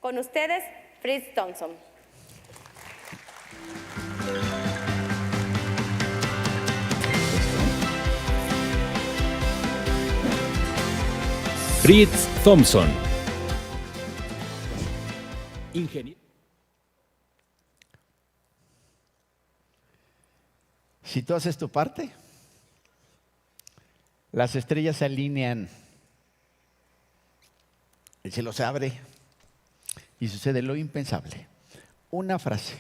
Con ustedes, Fritz Thompson. Fritz Thompson. Ingeniero. Si tú haces tu parte, las estrellas se alinean, el cielo se abre y sucede lo impensable. Una frase.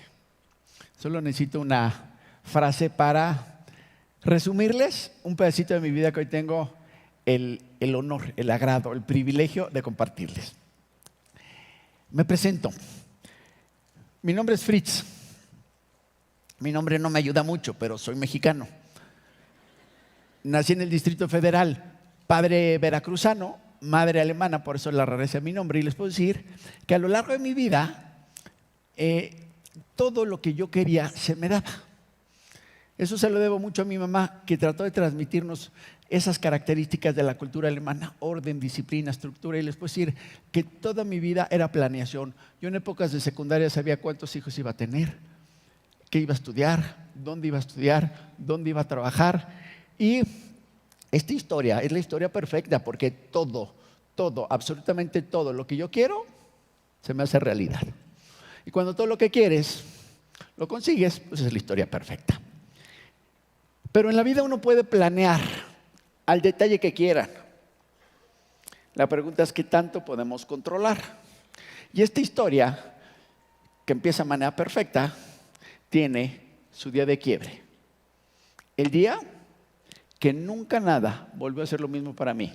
Solo necesito una frase para resumirles un pedacito de mi vida que hoy tengo el honor, el agrado, el privilegio de compartirles. Me presento. Mi nombre es Fritz. Mi nombre no me ayuda mucho, pero soy mexicano. Nací en el Distrito Federal, padre veracruzano, madre alemana, por eso la rareza de mi nombre. Y les puedo decir que a lo largo de mi vida, todo lo que yo quería se me daba. Eso se lo debo mucho a mi mamá, que trató de transmitirnos esas características de la cultura alemana: orden, disciplina, estructura. Y les puedo decir que toda mi vida era planeación. Yo en épocas de secundaria sabía cuántos hijos iba a tener, qué iba a estudiar, dónde iba a estudiar, dónde iba a trabajar. Y esta historia es la historia perfecta, porque todo, absolutamente todo lo que yo quiero se me hace realidad. Y cuando todo lo que quieres lo consigues, pues es la historia perfecta. Pero en la vida uno puede planear al detalle que quieran. La pregunta es: ¿qué tanto podemos controlar? Y esta historia, que empieza de manera perfecta, tiene su día de quiebre. El día que nunca nada volvió a ser lo mismo para mí.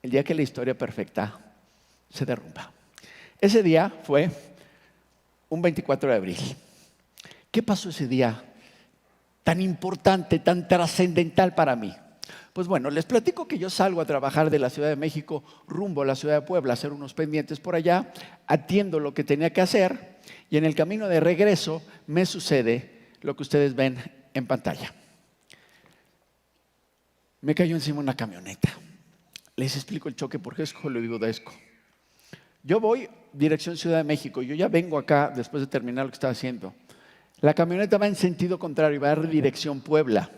El día que la historia perfecta se derrumba. Ese día fue un 24 de abril. ¿Qué pasó ese día tan importante, tan trascendental para mí? Pues bueno, les platico que yo salgo a trabajar de la Ciudad de México rumbo a la ciudad de Puebla, a hacer unos pendientes por allá, atiendo lo que tenía que hacer y en el camino de regreso me sucede lo que ustedes ven en pantalla. Me cayó encima una camioneta. Les explico el choque porque es hollywoodesco. Yo voy dirección Ciudad de México, yo ya vengo acá después de terminar lo que estaba haciendo. La camioneta va en sentido contrario, va en dirección Puebla.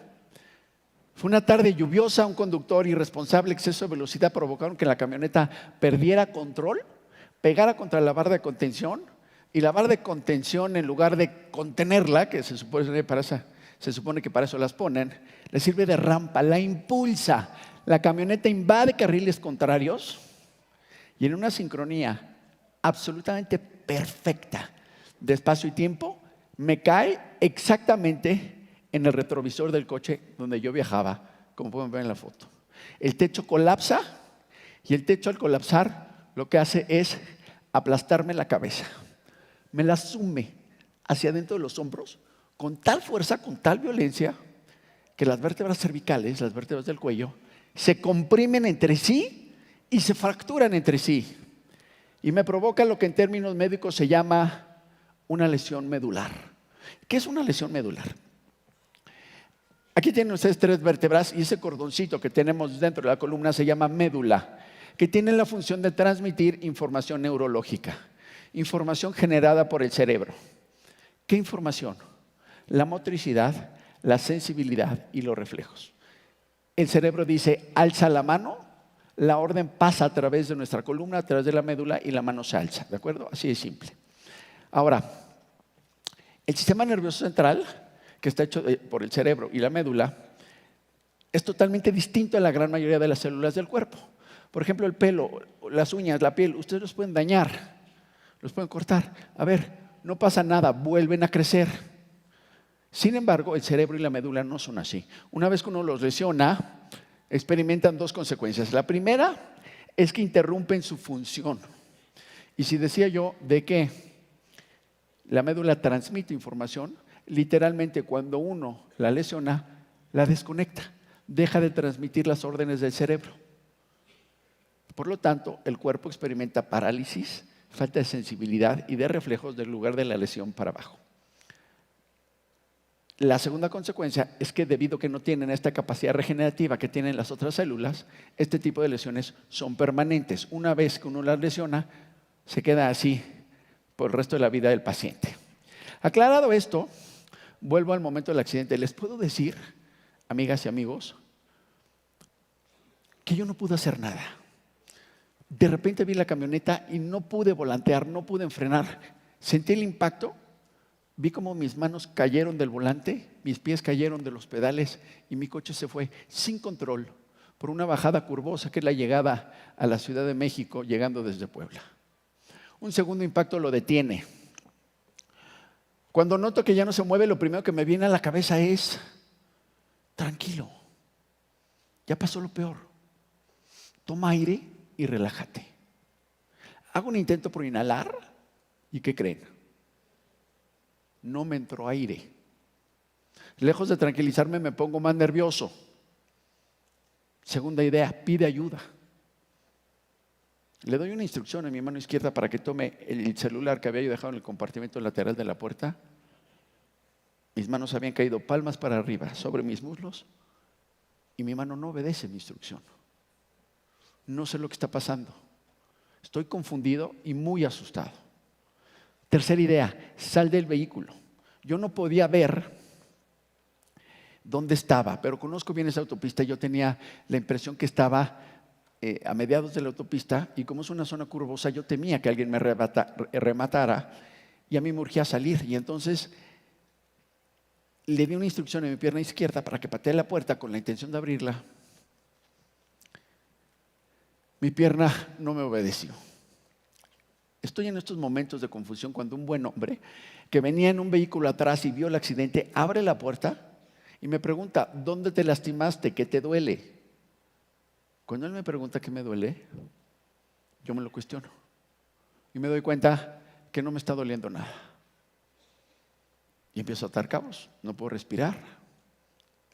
Fue una tarde lluviosa, un conductor irresponsable, exceso de velocidad provocaron que la camioneta perdiera control, pegara contra la barra de contención y la barra de contención, en lugar de contenerla, que se supone que para eso las ponen, le sirve de rampa, la impulsa. La camioneta invade carriles contrarios y en una sincronía absolutamente perfecta de espacio y tiempo, me cae exactamente en el retrovisor del coche donde yo viajaba, como pueden ver en la foto. El techo colapsa y el techo, al colapsar, lo que hace es aplastarme la cabeza. Me la sume hacia adentro de los hombros con tal fuerza, con tal violencia, que las vértebras cervicales, las vértebras del cuello, se comprimen entre sí y se fracturan entre sí. Y me provoca lo que en términos médicos se llama una lesión medular. ¿Qué es una lesión medular? Aquí tienen ustedes 3 vértebras y ese cordoncito que tenemos dentro de la columna se llama médula, que tiene la función de transmitir información neurológica, información generada por el cerebro. ¿Qué información? La motricidad, la sensibilidad y los reflejos. El cerebro dice: alza la mano, la orden pasa a través de nuestra columna, a través de la médula y la mano se alza, ¿de acuerdo? Así de simple. Ahora, el sistema nervioso central, que está hecho por el cerebro y la médula, es totalmente distinto a la gran mayoría de las células del cuerpo. Por ejemplo, el pelo, las uñas, la piel, ustedes los pueden dañar, los pueden cortar. A ver, no pasa nada, vuelven a crecer. Sin embargo, el cerebro y la médula no son así. Una vez que uno los lesiona, experimentan 2 consecuencias. La primera es que interrumpen su función. Y si decía yo de que la médula transmite información, literalmente cuando uno la lesiona, la desconecta, deja de transmitir las órdenes del cerebro. Por lo tanto, el cuerpo experimenta parálisis, falta de sensibilidad y de reflejos del lugar de la lesión para abajo. La segunda consecuencia es que debido a que no tienen esta capacidad regenerativa que tienen las otras células, este tipo de lesiones son permanentes. Una vez que uno las lesiona, se queda así por el resto de la vida del paciente. Aclarado esto, vuelvo al momento del accidente. Les puedo decir, amigas y amigos, que yo no pude hacer nada. De repente vi la camioneta y no pude volantear, no pude frenar. Sentí el impacto, vi como mis manos cayeron del volante, mis pies cayeron de los pedales y mi coche se fue sin control por una bajada curvosa que es la llegada a la Ciudad de México, llegando desde Puebla. Un segundo impacto lo detiene. Cuando noto que ya no se mueve, lo primero que me viene a la cabeza es: tranquilo, ya pasó lo peor. Toma aire y relájate. Hago un intento por inhalar y ¿qué creen? No me entró aire. Lejos de tranquilizarme, me pongo más nervioso. Segunda idea, pide ayuda. Le doy una instrucción a mi mano izquierda para que tome el celular que había yo dejado en el compartimento lateral de la puerta. Mis manos habían caído palmas para arriba sobre mis muslos y mi mano no obedece mi instrucción. No sé lo que está pasando. Estoy confundido y muy asustado. Tercera idea, sal del vehículo. Yo no podía ver dónde estaba, pero conozco bien esa autopista y yo tenía la impresión que estaba a mediados de la autopista y como es una zona curvosa, yo temía que alguien me rematara y a mí me urgía salir. Y entonces le di una instrucción en mi pierna izquierda para que patee la puerta con la intención de abrirla. Mi pierna no me obedeció. Estoy en estos momentos de confusión cuando un buen hombre que venía en un vehículo atrás y vio el accidente abre la puerta y me pregunta: ¿dónde te lastimaste? ¿Qué te duele? Cuando él me pregunta qué me duele, yo me lo cuestiono y me doy cuenta que no me está doliendo nada. Y empiezo a atar cabos. No puedo respirar,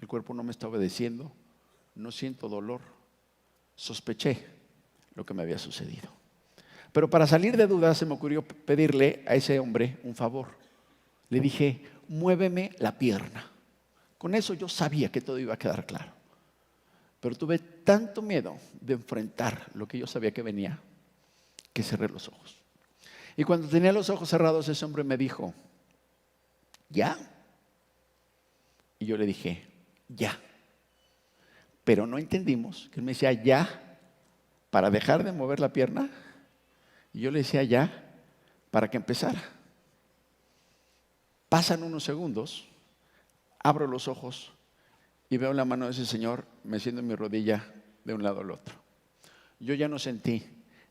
el cuerpo no me está obedeciendo, no siento dolor. Sospeché lo que me había sucedido. Pero para salir de dudas se me ocurrió pedirle a ese hombre un favor. Le dije: muéveme la pierna. Con eso yo sabía que todo iba a quedar claro. Pero tuve tanto miedo de enfrentar lo que yo sabía que venía, que cerré los ojos. Y cuando tenía los ojos cerrados, ese hombre me dijo: ¿ya? Y yo le dije: ya. Pero no entendimos que él me decía ya para dejar de mover la pierna y yo le decía ya para que empezara. Pasan unos segundos, abro los ojos y veo la mano de ese señor meciendo mi rodilla de un lado al otro. Yo ya no sentí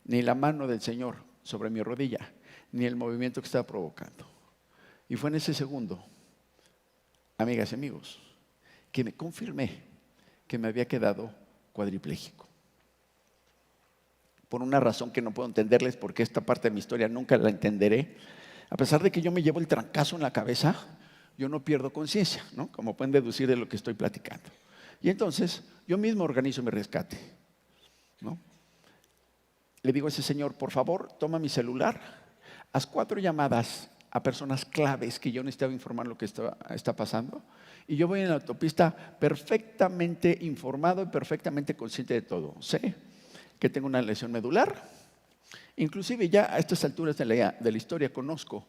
ni la mano del Señor sobre mi rodilla, ni el movimiento que estaba provocando. Y fue en ese segundo, amigas y amigos, que me confirmé que me había quedado cuadripléjico. Por una razón que no puedo entenderles, porque esta parte de mi historia nunca la entenderé. A pesar de que yo me llevo el trancazo en la cabeza, yo no pierdo conciencia, ¿no? Como pueden deducir de lo que estoy platicando. Y entonces, yo mismo organizo mi rescate, ¿no? Le digo a ese señor: por favor, toma mi celular, haz 4 llamadas a personas claves que yo necesitaba informar lo que está pasando. Y yo voy en la autopista perfectamente informado y perfectamente consciente de todo. Sé que tengo una lesión medular. Inclusive ya a estas alturas de la historia conozco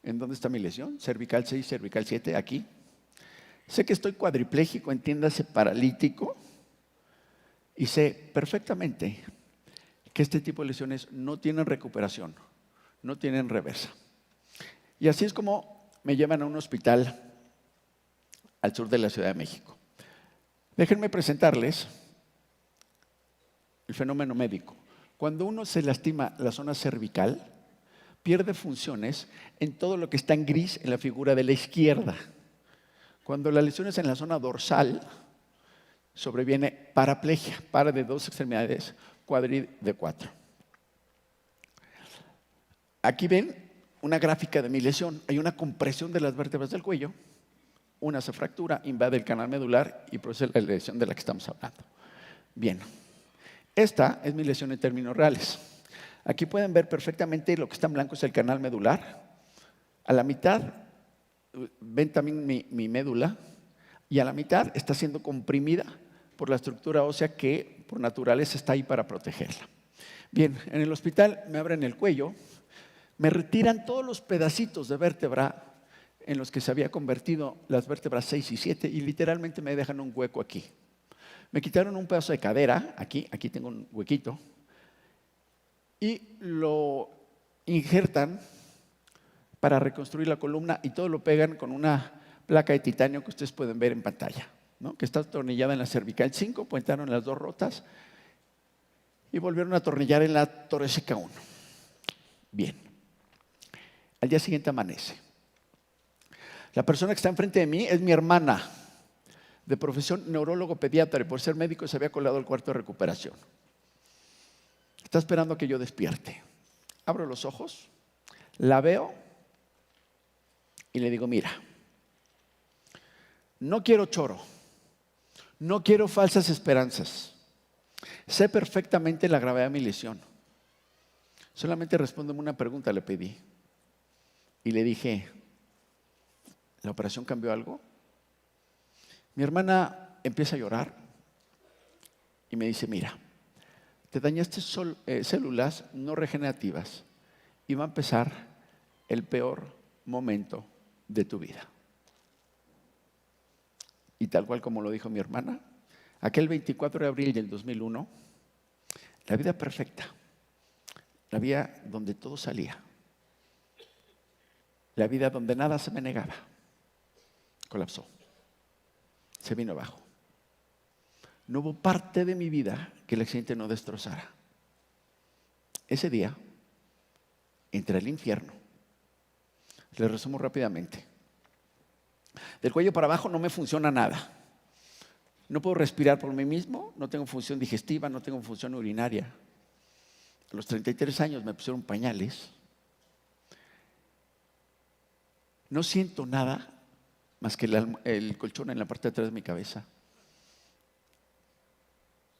en dónde está mi lesión. Cervical 6, cervical 7, aquí. Sé que estoy cuadripléjico, entiéndase paralítico. Y sé perfectamente que este tipo de lesiones no tienen recuperación, no tienen reversa. Y así es como me llevan a un hospital al sur de la Ciudad de México. Déjenme presentarles el fenómeno médico. Cuando uno se lastima la zona cervical, pierde funciones en todo lo que está en gris en la figura de la izquierda. Cuando la lesión es en la zona dorsal, sobreviene paraplegia, para de 2 extremidades, cuadri de 4. Aquí ven una gráfica de mi lesión. Hay una compresión de las vértebras del cuello, una se fractura, invade el canal medular y produce la lesión de la que estamos hablando. Bien, esta es mi lesión en términos reales. Aquí pueden ver perfectamente lo que está en blanco es el canal medular. A la mitad ven también mi médula y a la mitad está siendo comprimida por la estructura ósea que por naturaleza está ahí para protegerla. Bien, en el hospital me abren el cuello Me retiran todos los pedacitos de vértebra en los que se había convertido las vértebras 6 y 7 y literalmente me dejan un hueco aquí. Me quitaron un pedazo de cadera, aquí tengo un huequito, y lo injertan para reconstruir la columna y todo lo pegan con una placa de titanio que ustedes pueden ver en pantalla, ¿no? Que está atornillada en la cervical 5, puentaron las dos rotas y volvieron a atornillar en la torácica 1. Bien. Al día siguiente amanece. La persona que está enfrente de mí es mi hermana, de profesión neurólogo pediatra, y por ser médico se había colado al cuarto de recuperación. Está esperando a que yo despierte. Abro los ojos, la veo y le digo, mira, no quiero choro, no quiero falsas esperanzas. Sé perfectamente la gravedad de mi lesión. Solamente respóndeme una pregunta, le pedí. Y le dije, ¿la operación cambió algo? Mi hermana empieza a llorar y me dice, mira, te dañaste células no regenerativas y va a empezar el peor momento de tu vida. Y tal cual como lo dijo mi hermana, aquel 24 de abril del 2001, la vida perfecta, la vida donde todo salía, la vida donde nada se me negaba, colapsó, se vino abajo. No hubo parte de mi vida que el accidente no destrozara. Ese día entré al infierno. Les resumo rápidamente. Del cuello para abajo no me funciona nada. No puedo respirar por mí mismo, no tengo función digestiva, no tengo función urinaria. A los 33 años me pusieron pañales. No siento nada más que el colchón en la parte de atrás de mi cabeza.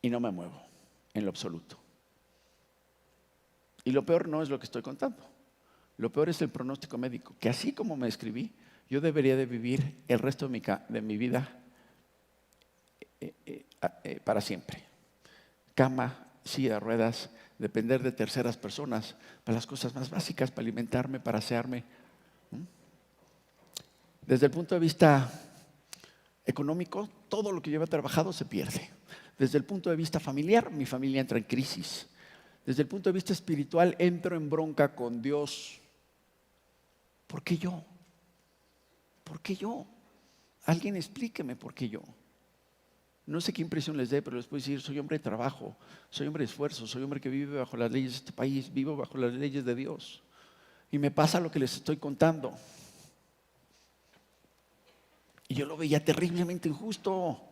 Y no me muevo en lo absoluto. Y lo peor no es lo que estoy contando. Lo peor es el pronóstico médico, que así como me escribí, yo debería de vivir el resto de mi vida para siempre. Cama, silla de ruedas, depender de terceras personas para las cosas más básicas, para alimentarme, para asearme. Desde el punto de vista económico, todo lo que yo había trabajado se pierde. Desde el punto de vista familiar, mi familia entra en crisis. Desde el punto de vista espiritual, entro en bronca con Dios. ¿Por qué yo? ¿Por qué yo? Alguien explíqueme por qué yo. No sé qué impresión les dé, pero les puedo decir, soy hombre de trabajo, soy hombre de esfuerzo, soy hombre que vive bajo las leyes de este país, vivo bajo las leyes de Dios. Y me pasa lo que les estoy contando. Y yo lo veía terriblemente injusto.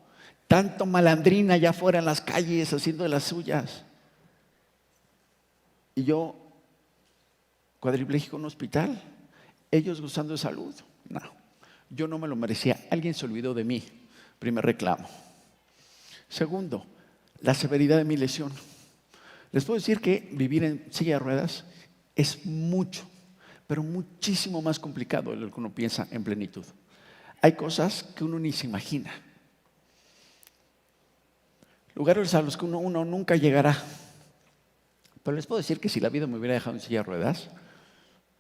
Tanto malandrín allá afuera en las calles haciendo de las suyas. Y yo, cuadripléjico en un hospital, ellos gozando de salud. No, yo no me lo merecía. Alguien se olvidó de mí. Primer reclamo. Segundo, la severidad de mi lesión. Les puedo decir que vivir en silla de ruedas es mucho, pero muchísimo más complicado de lo que uno piensa en plenitud. Hay cosas que uno ni se imagina. Lugares a los que uno nunca llegará. Pero les puedo decir que si la vida me hubiera dejado en silla de ruedas,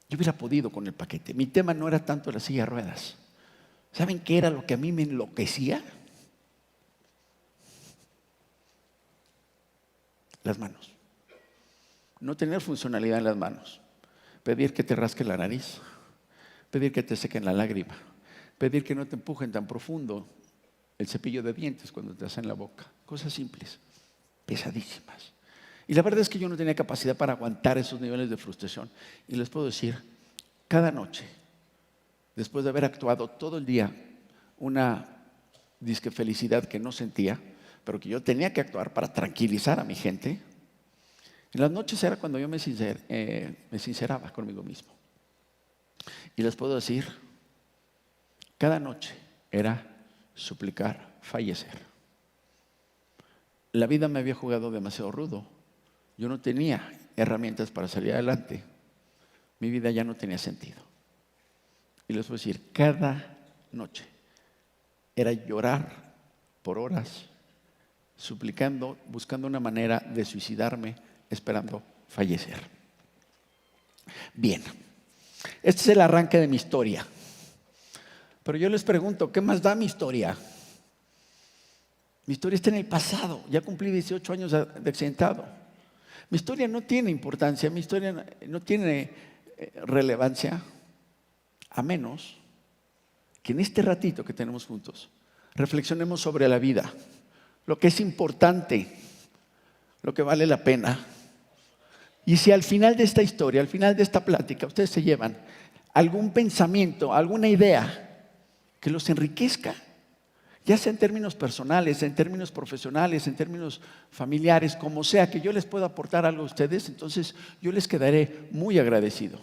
yo hubiera podido con el paquete. Mi tema no era tanto la silla de ruedas. ¿Saben qué era lo que a mí me enloquecía? Las manos. No tener funcionalidad en las manos. Pedir que te rasque la nariz. Pedir que te sequen la lágrima. Pedir que no te empujen tan profundo el cepillo de dientes cuando te hacen la boca. Cosas simples, pesadísimas. Y la verdad es que yo no tenía capacidad para aguantar esos niveles de frustración. Y les puedo decir, cada noche, después de haber actuado todo el día una disque felicidad que no sentía, pero que yo tenía que actuar para tranquilizar a mi gente, en las noches era cuando yo me sinceraba conmigo mismo. Y les puedo decir, cada noche era suplicar fallecer. La vida me había jugado demasiado rudo. Yo no tenía herramientas para salir adelante. Mi vida ya no tenía sentido. Y les puedo decir, cada noche era llorar por horas, suplicando, buscando una manera de suicidarme, esperando fallecer. Bien, este es el arranque de mi historia. Pero yo les pregunto, ¿qué más da mi historia? Mi historia está en el pasado. Ya cumplí 18 años de accidentado. Mi historia no tiene importancia, mi historia no tiene relevancia, a menos que en este ratito que tenemos juntos reflexionemos sobre la vida, lo que es importante, lo que vale la pena. Y si al final de esta historia, al final de esta plática, ustedes se llevan algún pensamiento, alguna idea que los enriquezca, ya sea en términos personales, en términos profesionales, en términos familiares, como sea, que yo les pueda aportar algo a ustedes, entonces yo les quedaré muy agradecido.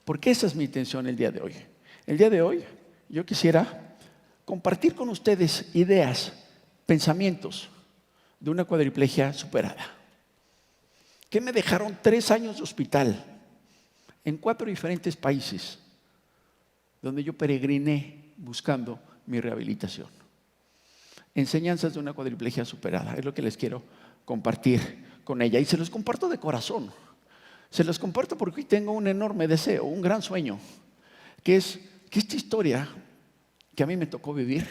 Porque esa es mi intención el día de hoy. El día de hoy yo quisiera compartir con ustedes ideas, pensamientos de una cuadriplegia superada. Que me dejaron 3 años de hospital en 4 diferentes países, donde yo peregriné buscando mi rehabilitación. Enseñanzas de una cuadriplegia superada, es lo que les quiero compartir con ella. Y se los comparto de corazón. Se los comparto porque hoy tengo un enorme deseo, un gran sueño, que es que esta historia que a mí me tocó vivir,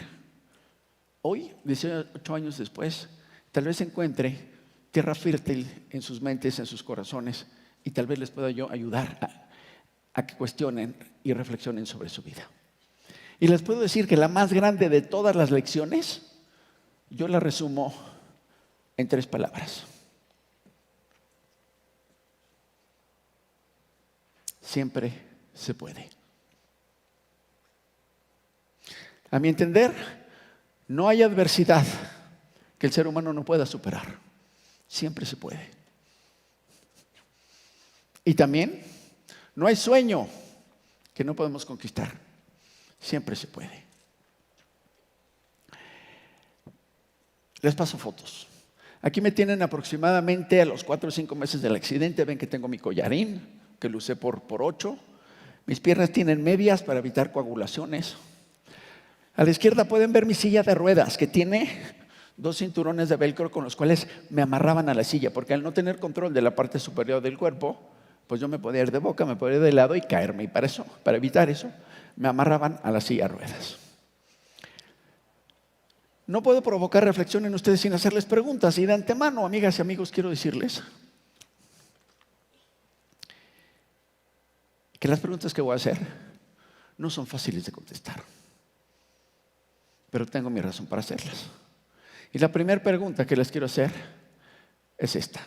hoy, 18 años después, tal vez encuentre tierra fértil en sus mentes, en sus corazones, y tal vez les pueda yo ayudar a que cuestionen y reflexionen sobre su vida. Y les puedo decir que la más grande de todas las lecciones, yo la resumo en 3 palabras. Siempre se puede. A mi entender, no hay adversidad que el ser humano no pueda superar. Siempre se puede. Y también, no hay sueño que no podemos conquistar. Siempre se puede. Les paso fotos. Aquí me tienen aproximadamente a los 4 o 5 meses del accidente. Ven que tengo mi collarín, que lo usé por 8. Mis piernas tienen medias para evitar coagulaciones. A la izquierda pueden ver mi silla de ruedas, que tiene 2 cinturones de velcro con los cuales me amarraban a la silla, porque al no tener control de la parte superior del cuerpo, pues yo me podía ir de boca, me podía ir de lado y caerme. Y para evitar eso, me amarraban a la silla de ruedas. No puedo provocar reflexión en ustedes sin hacerles preguntas. Y de antemano, amigas y amigos, quiero decirles que las preguntas que voy a hacer no son fáciles de contestar. Pero tengo mi razón para hacerlas. Y la primera pregunta que les quiero hacer es esta.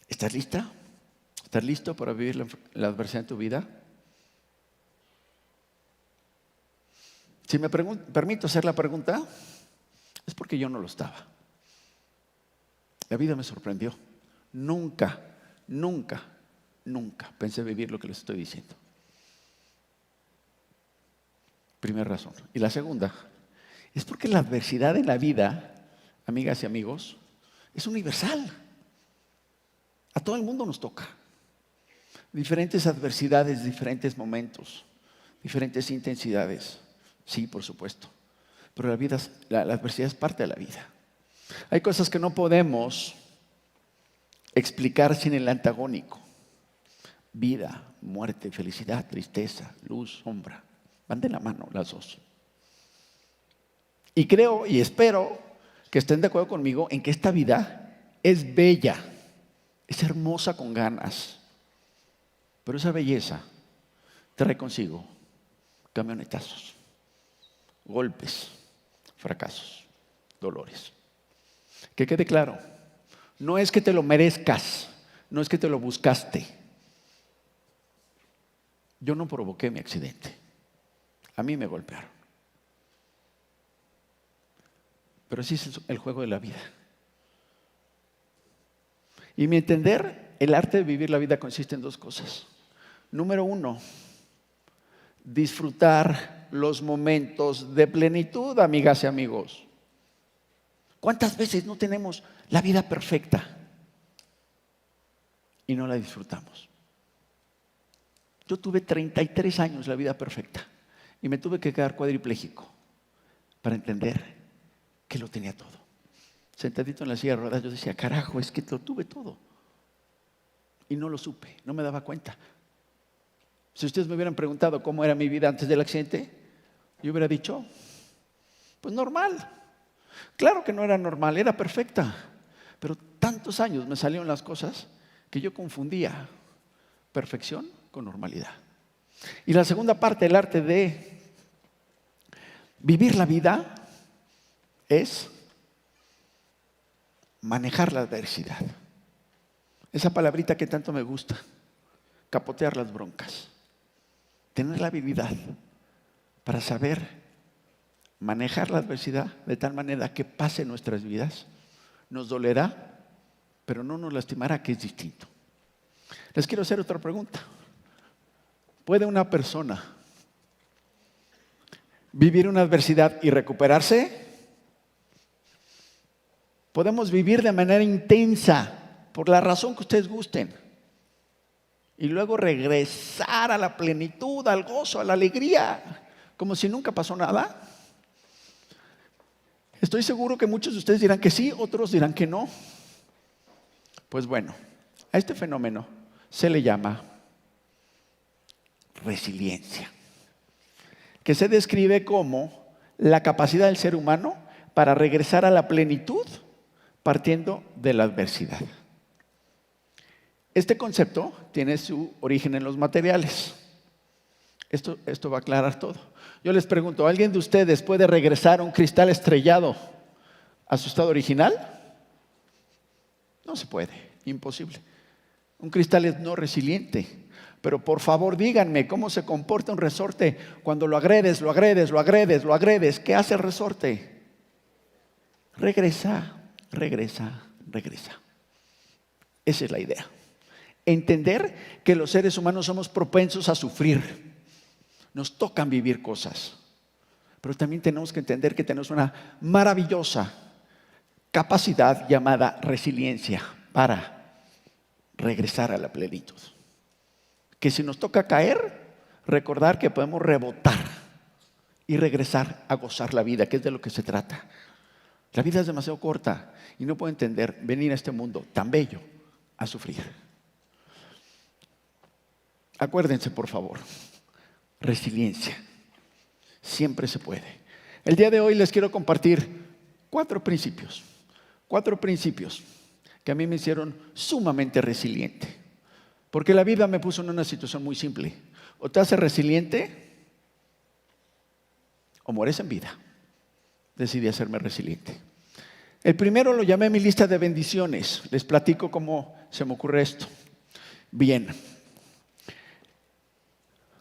¿Estás lista? ¿Estás listo para vivir la adversidad en tu vida? Si me permito hacer la pregunta, es porque yo no lo estaba. La vida me sorprendió. Nunca pensé vivir lo que les estoy diciendo. Primera razón. Y la segunda, es porque la adversidad en la vida, amigas y amigos, es universal. A todo el mundo nos toca. Diferentes adversidades, diferentes momentos, diferentes intensidades. Sí, por supuesto. Pero la adversidad es parte de la vida. Hay cosas que no podemos explicar sin el antagónico. Vida, muerte, felicidad, tristeza, luz, sombra. Van de la mano las dos. Y creo y espero que estén de acuerdo conmigo en que esta vida es bella, es hermosa con ganas. Pero esa belleza trae consigo camionetazos, golpes, fracasos, dolores. Que quede claro, no es que te lo merezcas, no es que te lo buscaste. Yo no provoqué mi accidente, a mí me golpearon. Pero así es el juego de la vida. Y mi entender, el arte de vivir la vida consiste en 2 cosas. Número 1, disfrutar los momentos de plenitud, amigas y amigos. ¿Cuántas veces no tenemos la vida perfecta? y no la disfrutamos. Yo tuve 33 años, la vida perfecta, y me tuve que quedar cuadripléjico para entender que lo tenía todo. Sentadito en la silla de ruedas, yo decía, carajo, es que lo tuve todo. Y no lo supe, no me daba cuenta. Si ustedes me hubieran preguntado cómo era mi vida antes del accidente, yo hubiera dicho, pues normal. Claro que no era normal, era perfecta. Pero tantos años me salieron las cosas que yo confundía perfección con normalidad. Y la segunda parte del arte de vivir la vida es manejar la adversidad. Esa palabrita que tanto me gusta, capotear las broncas. Tener la habilidad para saber manejar la adversidad de tal manera que pase en nuestras vidas. Nos dolerá, pero no nos lastimará, que es distinto. Les quiero hacer otra pregunta. ¿Puede una persona vivir una adversidad y recuperarse? Podemos vivir de manera intensa, por la razón que ustedes gusten, y luego regresar a la plenitud, al gozo, a la alegría, como si nunca pasó nada. Estoy seguro que muchos de ustedes dirán que sí, otros dirán que no. Pues bueno, a este fenómeno se le llama resiliencia, que se describe como la capacidad del ser humano para regresar a la plenitud partiendo de la adversidad. Este concepto tiene su origen en los materiales. Esto va a aclarar todo. Yo les pregunto, ¿alguien de ustedes puede regresar un cristal estrellado a su estado original? No se puede, imposible. Un cristal es no resiliente. Pero por favor díganme, ¿cómo se comporta un resorte cuando lo agredes, lo agredes, lo agredes, lo agredes? ¿Qué hace el resorte? Regresa, regresa, regresa. Esa es la idea. Entender que los seres humanos somos propensos a sufrir. Nos tocan vivir cosas. Pero también tenemos que entender que tenemos una maravillosa capacidad llamada resiliencia para regresar a la plenitud. Que si nos toca caer, recordar que podemos rebotar y regresar a gozar la vida, que es de lo que se trata. La vida es demasiado corta y no puedo entender venir a este mundo tan bello a sufrir. Acuérdense, por favor, resiliencia. Siempre se puede. El día de hoy les quiero compartir 4 principios que a mí me hicieron sumamente resiliente. Porque la vida me puso en una situación muy simple. O te hace resiliente o mueres en vida. Decidí hacerme resiliente. El primero lo llamé mi lista de bendiciones. Les platico cómo se me ocurre esto. Bien.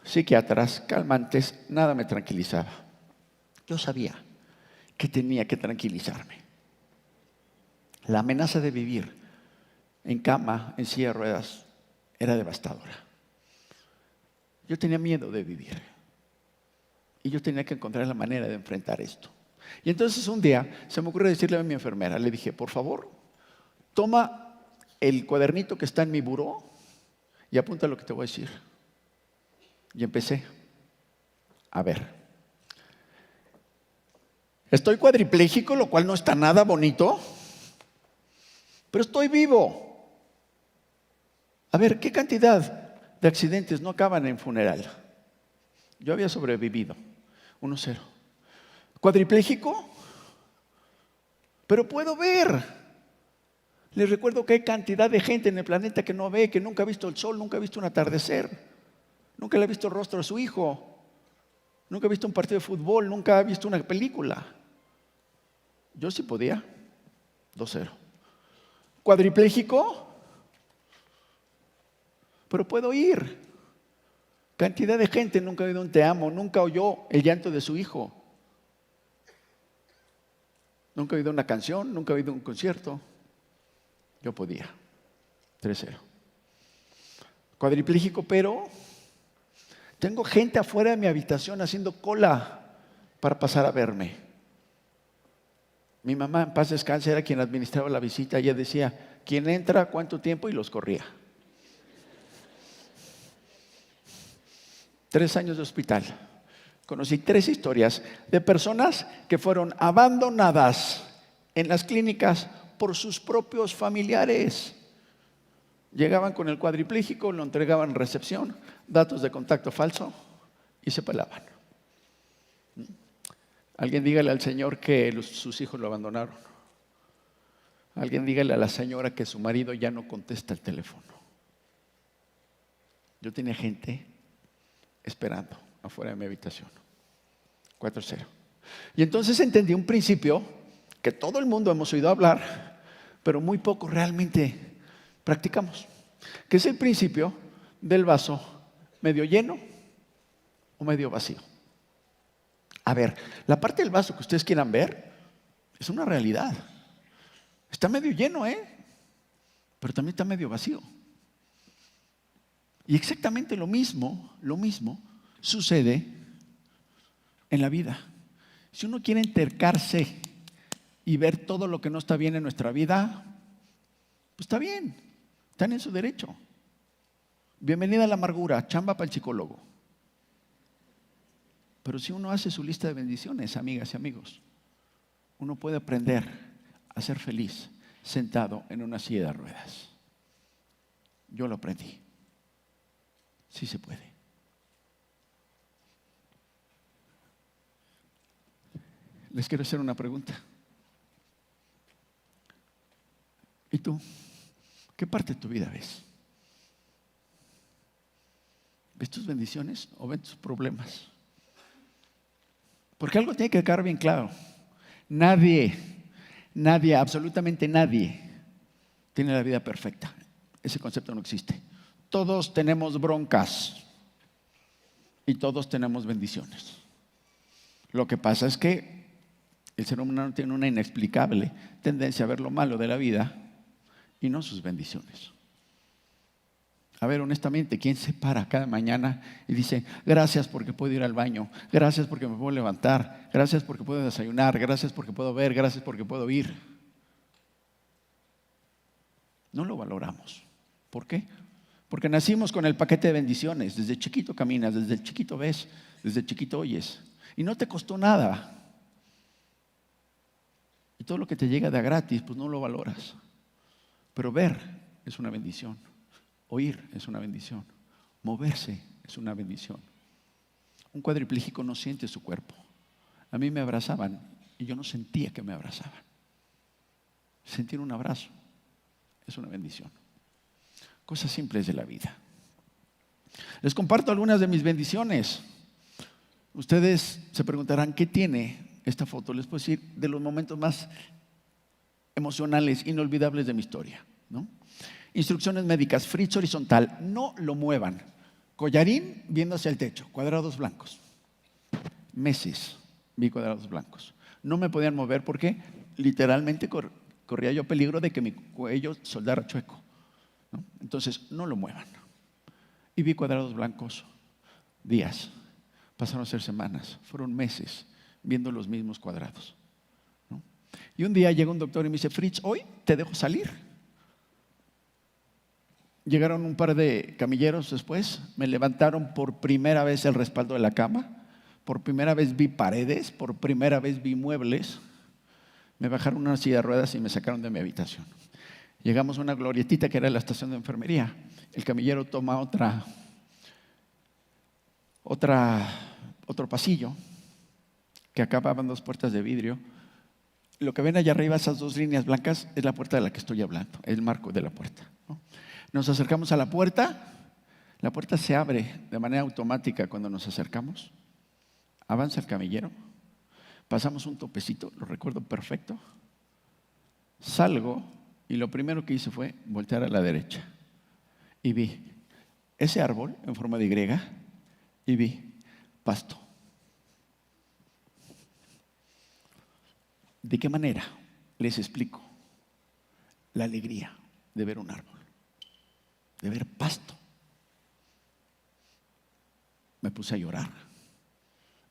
Psiquiatras, calmantes, nada me tranquilizaba. Yo sabía que tenía que tranquilizarme. La amenaza de vivir en cama, en silla de ruedas, era devastadora. Yo tenía miedo de vivir. Y yo tenía que encontrar la manera de enfrentar esto. Y entonces un día se me ocurrió decirle a mi enfermera, le dije, por favor, toma el cuadernito que está en mi buró y apunta lo que te voy a decir. Y empecé. A ver. Estoy cuadripléjico, lo cual no está nada bonito, pero estoy vivo. A ver, ¿qué cantidad de accidentes no acaban en funeral? Yo había sobrevivido. 1-0. Cuadripléjico, pero puedo ver. Les recuerdo que hay cantidad de gente en el planeta que no ve, que nunca ha visto el sol, nunca ha visto un atardecer, nunca le ha visto el rostro a su hijo, nunca ha visto un partido de fútbol, nunca ha visto una película. Yo sí podía. 2-0. Cuadripléjico, pero puedo ir. Cantidad de gente nunca ha oído un te amo, nunca oyó el llanto de su hijo. Nunca ha oído una canción, nunca ha oído un concierto. Yo podía. 3-0. Cuadripléjico, pero tengo gente afuera de mi habitación haciendo cola para pasar a verme. Mi mamá, en paz descanse, era quien administraba la visita. Ella decía, ¿quién entra? ¿Cuánto tiempo? Y los corría. 3 años de hospital. Conocí 3 historias de personas que fueron abandonadas en las clínicas por sus propios familiares. Llegaban con el cuadripléjico, lo entregaban en recepción, datos de contacto falso y se pelaban. Alguien dígale al Señor que sus hijos lo abandonaron. Alguien dígale a la señora que su marido ya no contesta el teléfono. Yo tenía gente esperando afuera de mi habitación. 4-0. Y entonces entendí un principio que todo el mundo hemos oído hablar, pero muy poco realmente practicamos, que es el principio del vaso medio lleno o medio vacío. A ver, la parte del vaso que ustedes quieran ver es una realidad. Está medio lleno, pero también está medio vacío. Y exactamente lo mismo sucede en la vida. Si uno quiere entercarse y ver todo lo que no está bien en nuestra vida, pues está bien, están en su derecho. Bienvenida a la amargura, chamba para el psicólogo. Pero si uno hace su lista de bendiciones, amigas y amigos, uno puede aprender a ser feliz sentado en una silla de ruedas. Yo lo aprendí. Sí se puede. Les quiero hacer una pregunta. ¿Y tú? ¿Qué parte de tu vida ves? ¿Ves tus bendiciones o ves tus problemas? Porque algo tiene que quedar bien claro. Nadie, absolutamente nadie tiene la vida perfecta. Ese concepto no existe. Todos tenemos broncas y todos tenemos bendiciones. Lo que pasa es que el ser humano tiene una inexplicable tendencia a ver lo malo de la vida y no sus bendiciones. A ver, honestamente, ¿quién se para cada mañana y dice, gracias porque puedo ir al baño, gracias porque me puedo levantar, gracias porque puedo desayunar, gracias porque puedo ver, gracias porque puedo oír? No lo valoramos. ¿Por qué? Porque nacimos con el paquete de bendiciones. Desde chiquito caminas, desde chiquito ves, desde chiquito oyes. Y no te costó nada. Y todo lo que te llega de a gratis, pues no lo valoras. Pero ver es una bendición. Oír es una bendición. Moverse es una bendición. Un cuadripléjico no siente su cuerpo. A mí me abrazaban y yo no sentía que me abrazaban. Sentir un abrazo es una bendición. Cosas simples de la vida. Les comparto algunas de mis bendiciones. Ustedes se preguntarán, ¿qué tiene esta foto? Les puedo decir de los momentos más emocionales, inolvidables de mi historia, ¿no? Instrucciones médicas, fritz horizontal, no lo muevan. Collarín viendo hacia el techo, cuadrados blancos. Meses vi cuadrados blancos. No me podían mover porque literalmente corría yo peligro de que mi cuello soldara chueco, ¿no? Entonces, no lo muevan. Y vi cuadrados blancos días. Pasaron a ser semanas, fueron meses viendo los mismos cuadrados, ¿no? Y un día llega un doctor y me dice, Fritz, hoy te dejo salir. Llegaron un par de camilleros después, me levantaron por primera vez el respaldo de la cama, por primera vez vi paredes, por primera vez vi muebles, me bajaron una silla de ruedas y me sacaron de mi habitación. Llegamos a una glorietita que era la estación de enfermería. El camillero toma otro pasillo que acababan 2 puertas de vidrio. Lo que ven allá arriba, esas 2 líneas blancas, es la puerta de la que estoy hablando, el marco de la puerta, ¿no? Nos acercamos a la puerta se abre de manera automática cuando nos acercamos, avanza el camillero, pasamos un topecito, lo recuerdo perfecto, salgo y lo primero que hice fue voltear a la derecha y vi ese árbol en forma de Y y vi pasto. ¿De qué manera? Les explico. La alegría de ver un árbol, de ver pasto. Me puse a llorar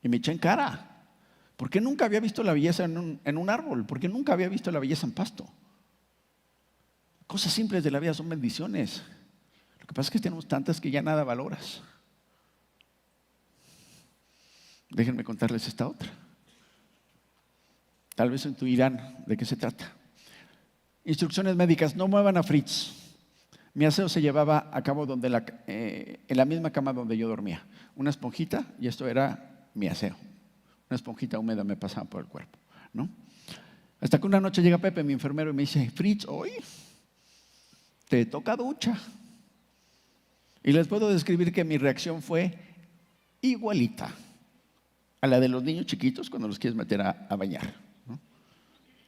y me eché en cara, porque nunca había visto la belleza en un árbol, porque nunca había visto la belleza en pasto. Cosas simples de la vida son bendiciones. Lo que pasa es que tenemos tantas que ya nada valoras. Déjenme contarles esta otra. Tal vez intuirán de qué se trata. Instrucciones médicas: no muevan a Fritz. Mi aseo se llevaba a cabo en la misma cama donde yo dormía. Una esponjita, y esto era mi aseo. Una esponjita húmeda me pasaba por el cuerpo, ¿no? Hasta que una noche llega Pepe, mi enfermero, y me dice: Fritz, hoy te toca ducha. Y les puedo describir que mi reacción fue igualita a la de los niños chiquitos cuando los quieres meter a bañar, ¿no?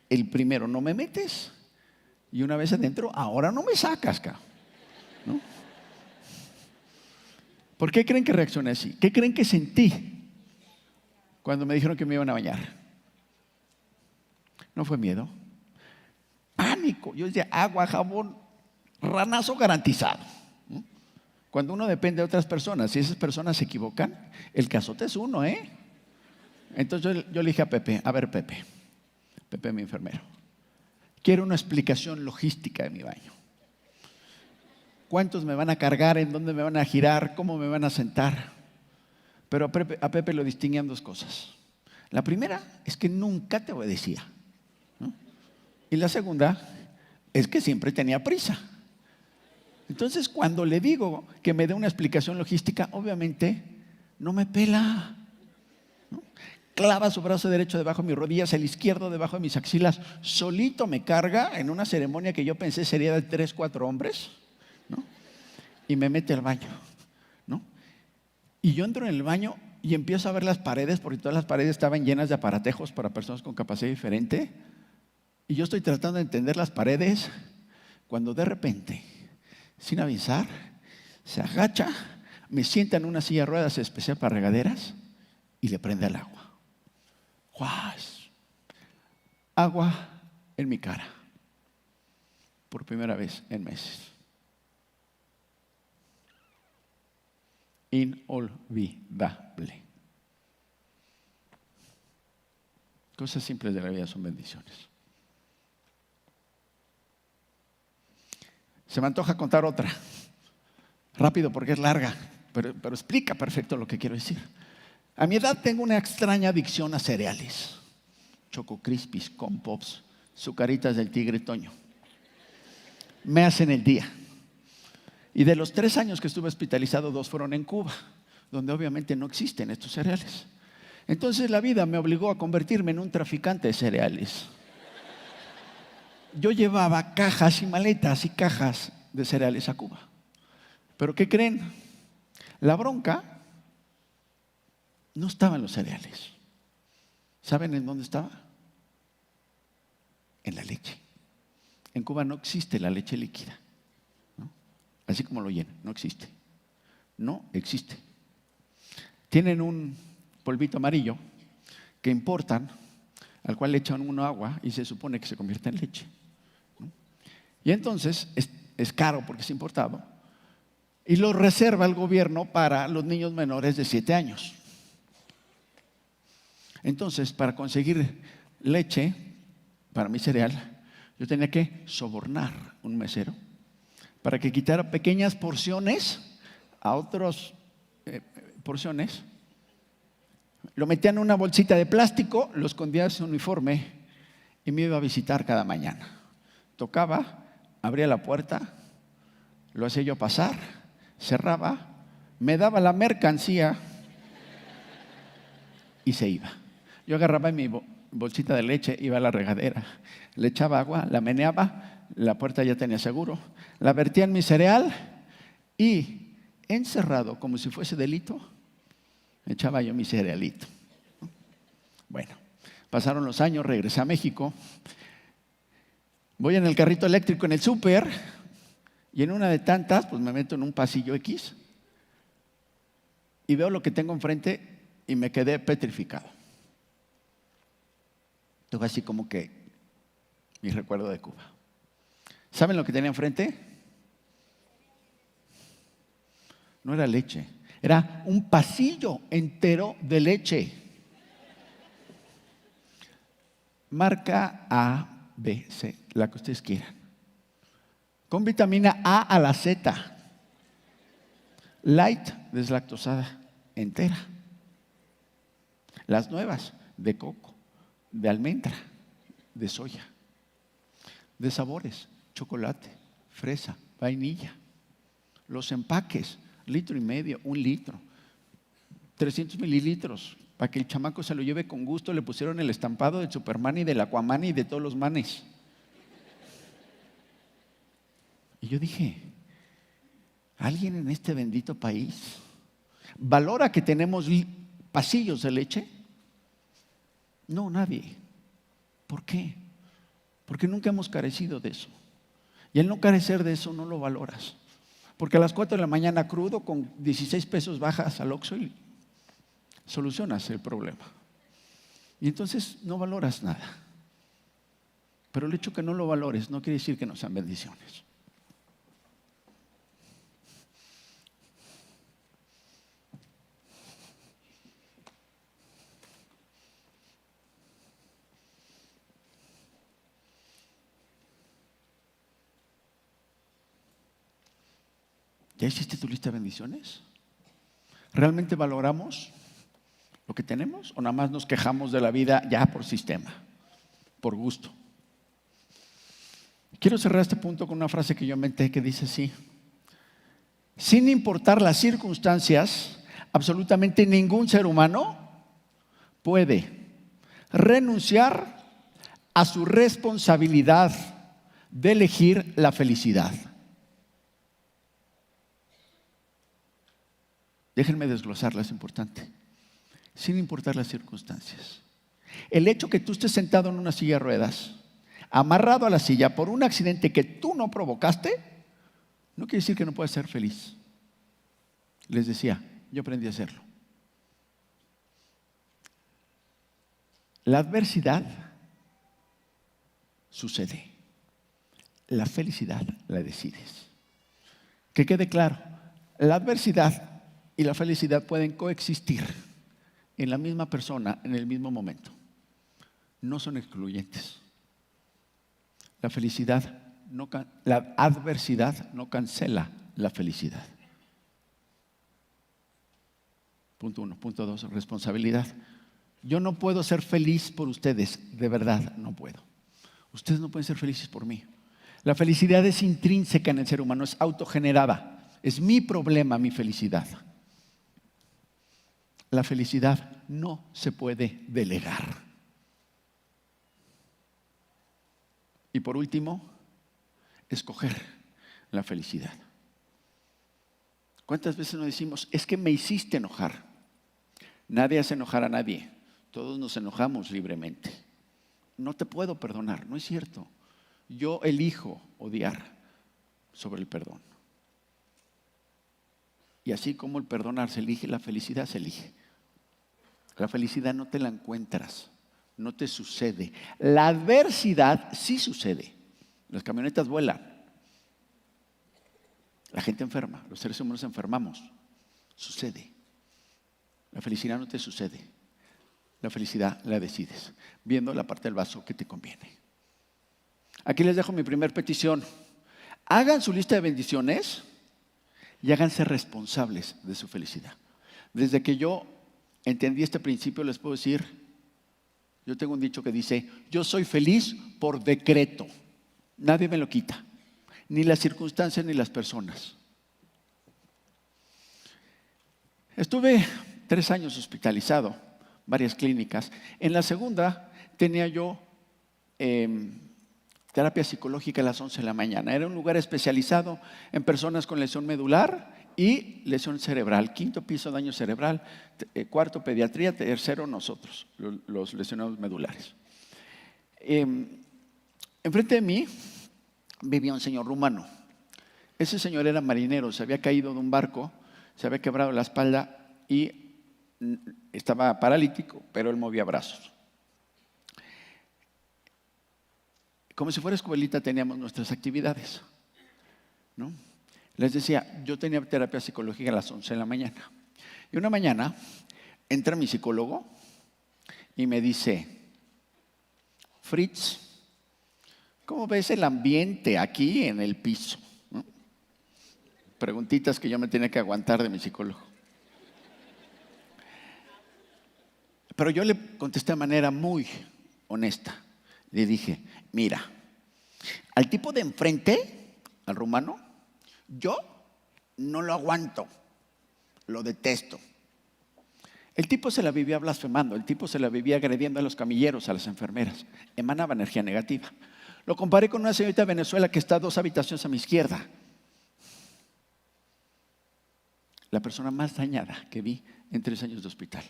El primero: no me metes. Y una vez adentro: ahora no me sacas, ¿no? ¿Por qué creen que reaccioné así? ¿Qué creen que sentí cuando me dijeron que me iban a bañar? No fue miedo, pánico. Yo decía: agua, jabón, ranazo garantizado, ¿no? Cuando uno depende de otras personas, si esas personas se equivocan, el cazote es uno, ¿eh? Entonces yo le dije a Pepe: a ver, Pepe, mi enfermero, quiero una explicación logística de mi baño. ¿Cuántos me van a cargar? ¿En dónde me van a girar? ¿Cómo me van a sentar? Pero a Pepe lo distinguían dos cosas. La primera es que nunca te obedecía, ¿no? Y la segunda es que siempre tenía prisa. Entonces, cuando le digo que me dé una explicación logística, obviamente no me pela, ¿no? Clava su brazo derecho debajo de mis rodillas, el izquierdo debajo de mis axilas, solito me carga en una ceremonia que yo pensé sería de 3, 4 hombres, ¿no? Y me mete al baño, ¿no? Y yo entro en el baño y empiezo a ver las paredes, porque todas las paredes estaban llenas de aparatejos para personas con capacidad diferente. Y yo estoy tratando de entender las paredes, cuando de repente, sin avisar, se agacha, me sienta en una silla de ruedas especial para regaderas y le prende al agua. ¡Guas! Agua en mi cara, por primera vez en meses. Inolvidable. Cosas simples de la vida son bendiciones. Se me antoja contar otra, rápido porque es larga, pero explica perfecto lo que quiero decir. A mi edad tengo una extraña adicción a cereales: Choco Crispies, Con Pops, Zucaritas del Tigre Toño. Me hacen el día. Y de los 3 años que estuve hospitalizado, 2 fueron en Cuba, donde obviamente no existen estos cereales. Entonces la vida me obligó a convertirme en un traficante de cereales. Yo llevaba cajas y maletas y cajas de cereales a Cuba. ¿Pero qué creen? La bronca no estaba en los cereales. ¿Saben en dónde estaba? En la leche. En Cuba no existe la leche líquida, ¿no? Así como lo llenan, no existe. No existe. Tienen un polvito amarillo que importan, al cual le echan uno agua y se supone que se convierte en leche, ¿no? Y entonces es caro porque es importado y lo reserva el gobierno para los niños menores de 7 años. Entonces, para conseguir leche para mi cereal, yo tenía que sobornar a un mesero para que quitara pequeñas porciones a otras porciones. Lo metía en una bolsita de plástico, lo escondía en su uniforme y me iba a visitar cada mañana. Tocaba, abría la puerta, lo hacía yo pasar, cerraba, me daba la mercancía y se iba. Yo agarraba mi bolsita de leche, iba a la regadera, le echaba agua, la meneaba, la puerta ya tenía seguro, la vertía en mi cereal y, encerrado como si fuese delito, echaba yo mi cerealito. Bueno, pasaron los años, regresé a México, voy en el carrito eléctrico en el súper y en una de tantas, pues me meto en un pasillo X y veo lo que tengo enfrente y me quedé petrificado. Todo así como que mi recuerdo de Cuba. ¿Saben lo que tenía enfrente? No era leche, era un pasillo entero de leche. Marca A, B, C, la que ustedes quieran. Con vitamina A la Z. Light, deslactosada, entera. las nuevas, de coco, de almendra, de soya, de sabores, chocolate, fresa, vainilla. Los empaques, 1,5 litros, 1 litro, 300 mililitros. Para que el chamaco se lo lleve con gusto, le pusieron el estampado del Superman y del Aquaman y de todos los manes. Y yo dije, ¿alguien en este bendito país valora que tenemos pasillos de leche? No, nadie. ¿Por qué? Porque nunca hemos carecido de eso. Y al no carecer de eso no lo valoras. Porque a las 4 de la mañana crudo con 16 pesos bajas al Oxxo y solucionas el problema. Y entonces no valoras nada. Pero el hecho que no lo valores no quiere decir que no sean bendiciones. ¿Ya hiciste tu lista de bendiciones? ¿Realmente valoramos lo que tenemos o nada más nos quejamos de la vida ya por sistema, por gusto? Quiero cerrar este punto con una frase que yo inventé que dice así: sin importar las circunstancias, absolutamente ningún ser humano puede renunciar a su responsabilidad de elegir la felicidad. Déjenme desglosarla, es importante. Sin importar las circunstancias. El hecho que tú estés sentado en una silla de ruedas, amarrado a la silla por un accidente que tú no provocaste, no quiere decir que no puedas ser feliz. Les decía, yo aprendí a hacerlo. La adversidad sucede. La felicidad la decides. Que quede claro, la adversidad y la felicidad pueden coexistir en la misma persona en el mismo momento. No son excluyentes. La adversidad no cancela la felicidad. Punto 1. Punto 2, responsabilidad. Yo no puedo ser feliz por ustedes, de verdad no puedo. Ustedes no pueden ser felices por mí. La felicidad es intrínseca en el ser humano, es autogenerada. Es mi problema, mi felicidad. La felicidad no se puede delegar. Y por último, escoger la felicidad. ¿Cuántas veces nos decimos, es que me hiciste enojar? Nadie hace enojar a nadie. Todos nos enojamos libremente. No te puedo perdonar, no es cierto. Yo elijo odiar sobre el perdón. Y así como el perdonar se elige, la felicidad se elige. La felicidad no te la encuentras, no te sucede. La adversidad sí sucede. Las camionetas vuelan. La gente enferma, los seres humanos enfermamos. Sucede. La felicidad no te sucede. La felicidad la decides, viendo la parte del vaso que te conviene. Aquí les dejo mi primer petición. Hagan su lista de bendiciones y háganse responsables de su felicidad. Desde que yo entendí este principio, les puedo decir, yo tengo un dicho que dice, yo soy feliz por decreto. Nadie me lo quita, ni las circunstancias ni las personas. Estuve 3 años hospitalizado, varias clínicas. En la segunda tenía yo terapia psicológica a las 11 de la mañana. Era un lugar especializado en personas con lesión medular y lesión cerebral. 5º piso, daño cerebral. 4º, pediatría. 3º, nosotros, los lesionados medulares. Enfrente de mí vivía un señor rumano. Ese señor era marinero, se había caído de un barco, se había quebrado la espalda y estaba paralítico, pero él movía brazos. Como si fuera escuelita teníamos nuestras actividades, ¿no? Les decía, yo tenía terapia psicológica a las 11 de la mañana. Y una mañana entra mi psicólogo y me dice, Fritz, ¿cómo ves el ambiente aquí en el piso? ¿No? Preguntitas que yo me tenía que aguantar de mi psicólogo. Pero yo le contesté de manera muy honesta. Le dije, mira, al tipo de enfrente, al rumano, yo no lo aguanto, lo detesto. El tipo se la vivía blasfemando, el tipo se la vivía agrediendo a los camilleros, a las enfermeras. Emanaba energía negativa. Lo comparé con una señorita de Venezuela que está 2 habitaciones a mi izquierda. La persona más dañada que vi en 3 años de hospital.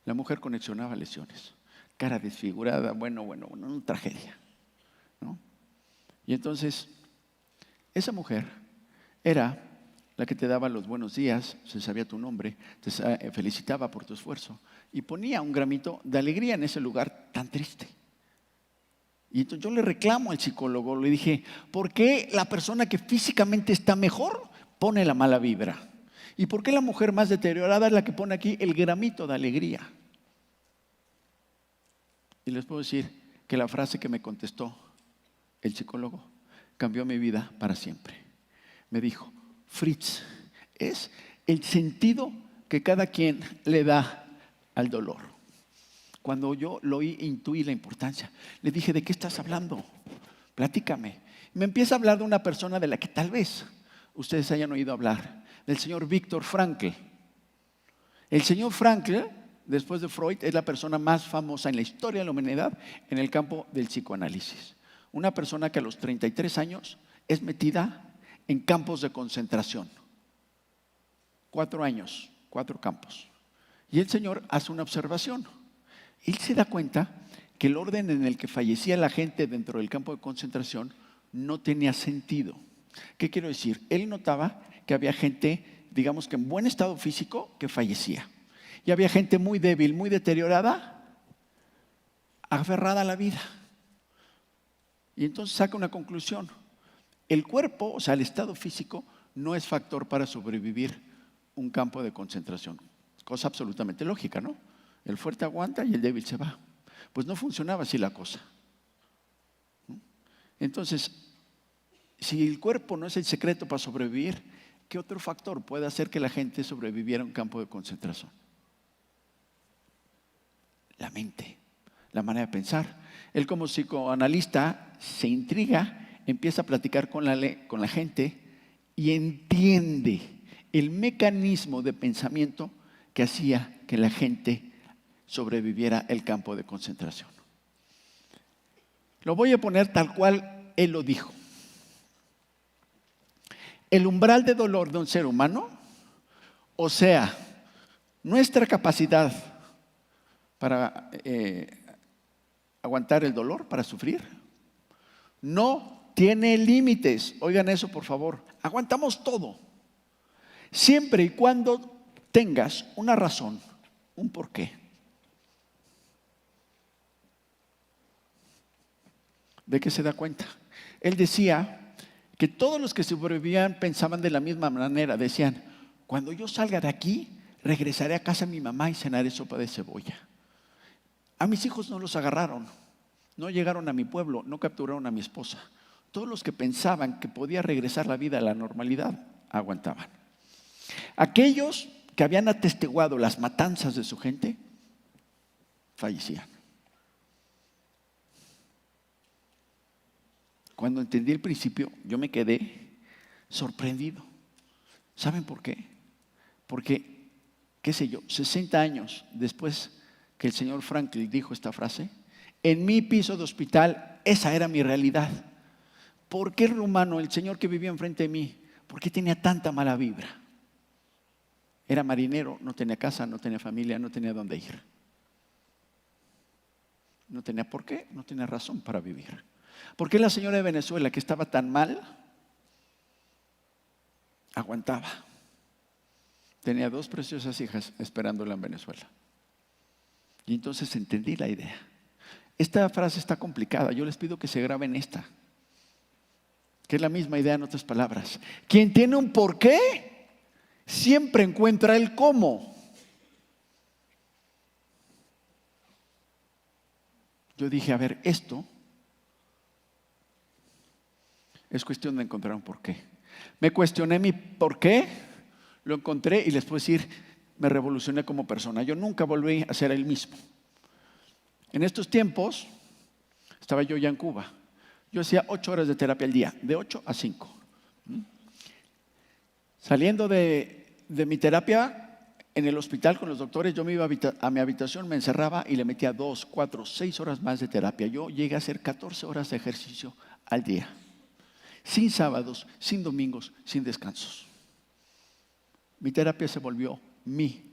La mujer conexionaba lesiones, cara desfigurada, bueno, una tragedia, ¿no? Y entonces, esa mujer era la que te daba los buenos días, se sabía tu nombre, te felicitaba por tu esfuerzo y ponía un gramito de alegría en ese lugar tan triste. Y entonces yo le reclamo al psicólogo, le dije, ¿por qué la persona que físicamente está mejor pone la mala vibra? ¿Y por qué la mujer más deteriorada es la que pone aquí el gramito de alegría? Y les puedo decir que la frase que me contestó el psicólogo cambió mi vida para siempre. Me dijo, Fritz, es el sentido que cada quien le da al dolor. Cuando yo lo oí, intuí la importancia. Le dije, ¿de qué estás hablando? Platícame. Me empieza a hablar de una persona de la que tal vez ustedes hayan oído hablar, del señor Viktor Frankl. El señor Frankl, después de Freud, es la persona más famosa en la historia de la humanidad en el campo del psicoanálisis. Una persona que a los 33 años es metida en campos de concentración. 4 años, 4 campos. Y el señor hace una observación. Él se da cuenta que el orden en el que fallecía la gente dentro del campo de concentración no tenía sentido. ¿Qué quiero decir? Él notaba que había gente, digamos que en buen estado físico, que fallecía. Y había gente muy débil, muy deteriorada, aferrada a la vida. Y entonces saca una conclusión. El cuerpo, o sea, el estado físico, no es factor para sobrevivir un campo de concentración. Cosa absolutamente lógica, ¿no? El fuerte aguanta y el débil se va. Pues no funcionaba así la cosa. Entonces, si el cuerpo no es el secreto para sobrevivir, ¿qué otro factor puede hacer que la gente sobreviviera a un campo de concentración? La mente, la manera de pensar. Él como psicoanalista se intriga, empieza a platicar con la gente y entiende el mecanismo de pensamiento que hacía que la gente sobreviviera el campo de concentración. Lo voy a poner tal cual él lo dijo. El umbral de dolor de un ser humano, o sea, nuestra capacidad para aguantar el dolor, para sufrir, no tiene límites. Oigan eso, por favor. Aguantamos todo. Siempre y cuando tengas una razón, un porqué. ¿De qué se da cuenta? Él decía que todos los que sobrevivían pensaban de la misma manera. Decían, cuando yo salga de aquí, regresaré a casa de mi mamá y cenaré sopa de cebolla. A mis hijos no los agarraron, no llegaron a mi pueblo, no capturaron a mi esposa. Todos los que pensaban que podía regresar la vida a la normalidad, aguantaban. Aquellos que habían atestiguado las matanzas de su gente, fallecían. Cuando entendí el principio, yo me quedé sorprendido. ¿Saben por qué? Porque, qué sé yo, 60 años después que el señor Frankl dijo esta frase, en mi piso de hospital, esa era mi realidad. ¿Por qué el rumano, el señor que vivía enfrente de mí, por qué tenía tanta mala vibra? Era marinero, no tenía casa, no tenía familia, no tenía dónde ir. No tenía por qué, no tenía razón para vivir. ¿Por qué la señora de Venezuela, que estaba tan mal, aguantaba? Tenía 2 preciosas hijas esperándola en Venezuela. Y entonces entendí la idea. Esta frase está complicada, yo les pido que se graben esta, que es la misma idea en otras palabras. Quien tiene un porqué, siempre encuentra el cómo. Yo dije, a ver, esto es cuestión de encontrar un porqué. Me cuestioné mi porqué, lo encontré y les puedo decir, me revolucioné como persona. Yo nunca volví a ser el mismo. En estos tiempos, estaba yo ya en Cuba. Yo hacía 8 horas de terapia al día, de 8 a 5. Saliendo de mi terapia en el hospital con los doctores, yo me iba a mi habitación, me encerraba y le metía 2, 4, 6 horas más de terapia. Yo llegué a hacer 14 horas de ejercicio al día, sin sábados, sin domingos, sin descansos. Mi terapia se volvió mi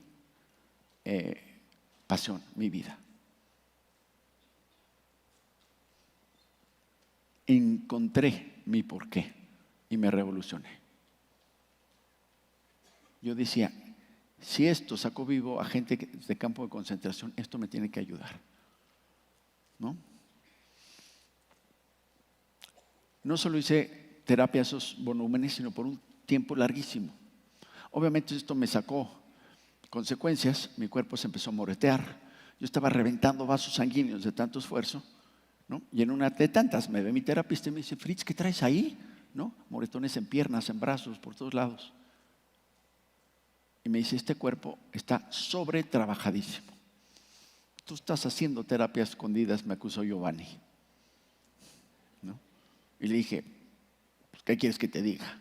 pasión, mi vida. Encontré mi porqué y me revolucioné. Yo decía, si esto sacó vivo a gente de campo de concentración, esto me tiene que ayudar, ¿no? No solo hice terapia a esos volúmenes, sino por un tiempo larguísimo. Obviamente esto me sacó consecuencias, mi cuerpo se empezó a moretear, yo estaba reventando vasos sanguíneos de tanto esfuerzo, ¿no? Y en una de tantas me ve mi terapista y me dice, Fritz, ¿qué traes ahí? ¿No? Moretones en piernas, en brazos, por todos lados. Y me dice, este cuerpo está sobretrabajadísimo. Tú estás haciendo terapias escondidas, me acusó Giovanni, ¿no? Y le dije, pues, ¿qué quieres que te diga?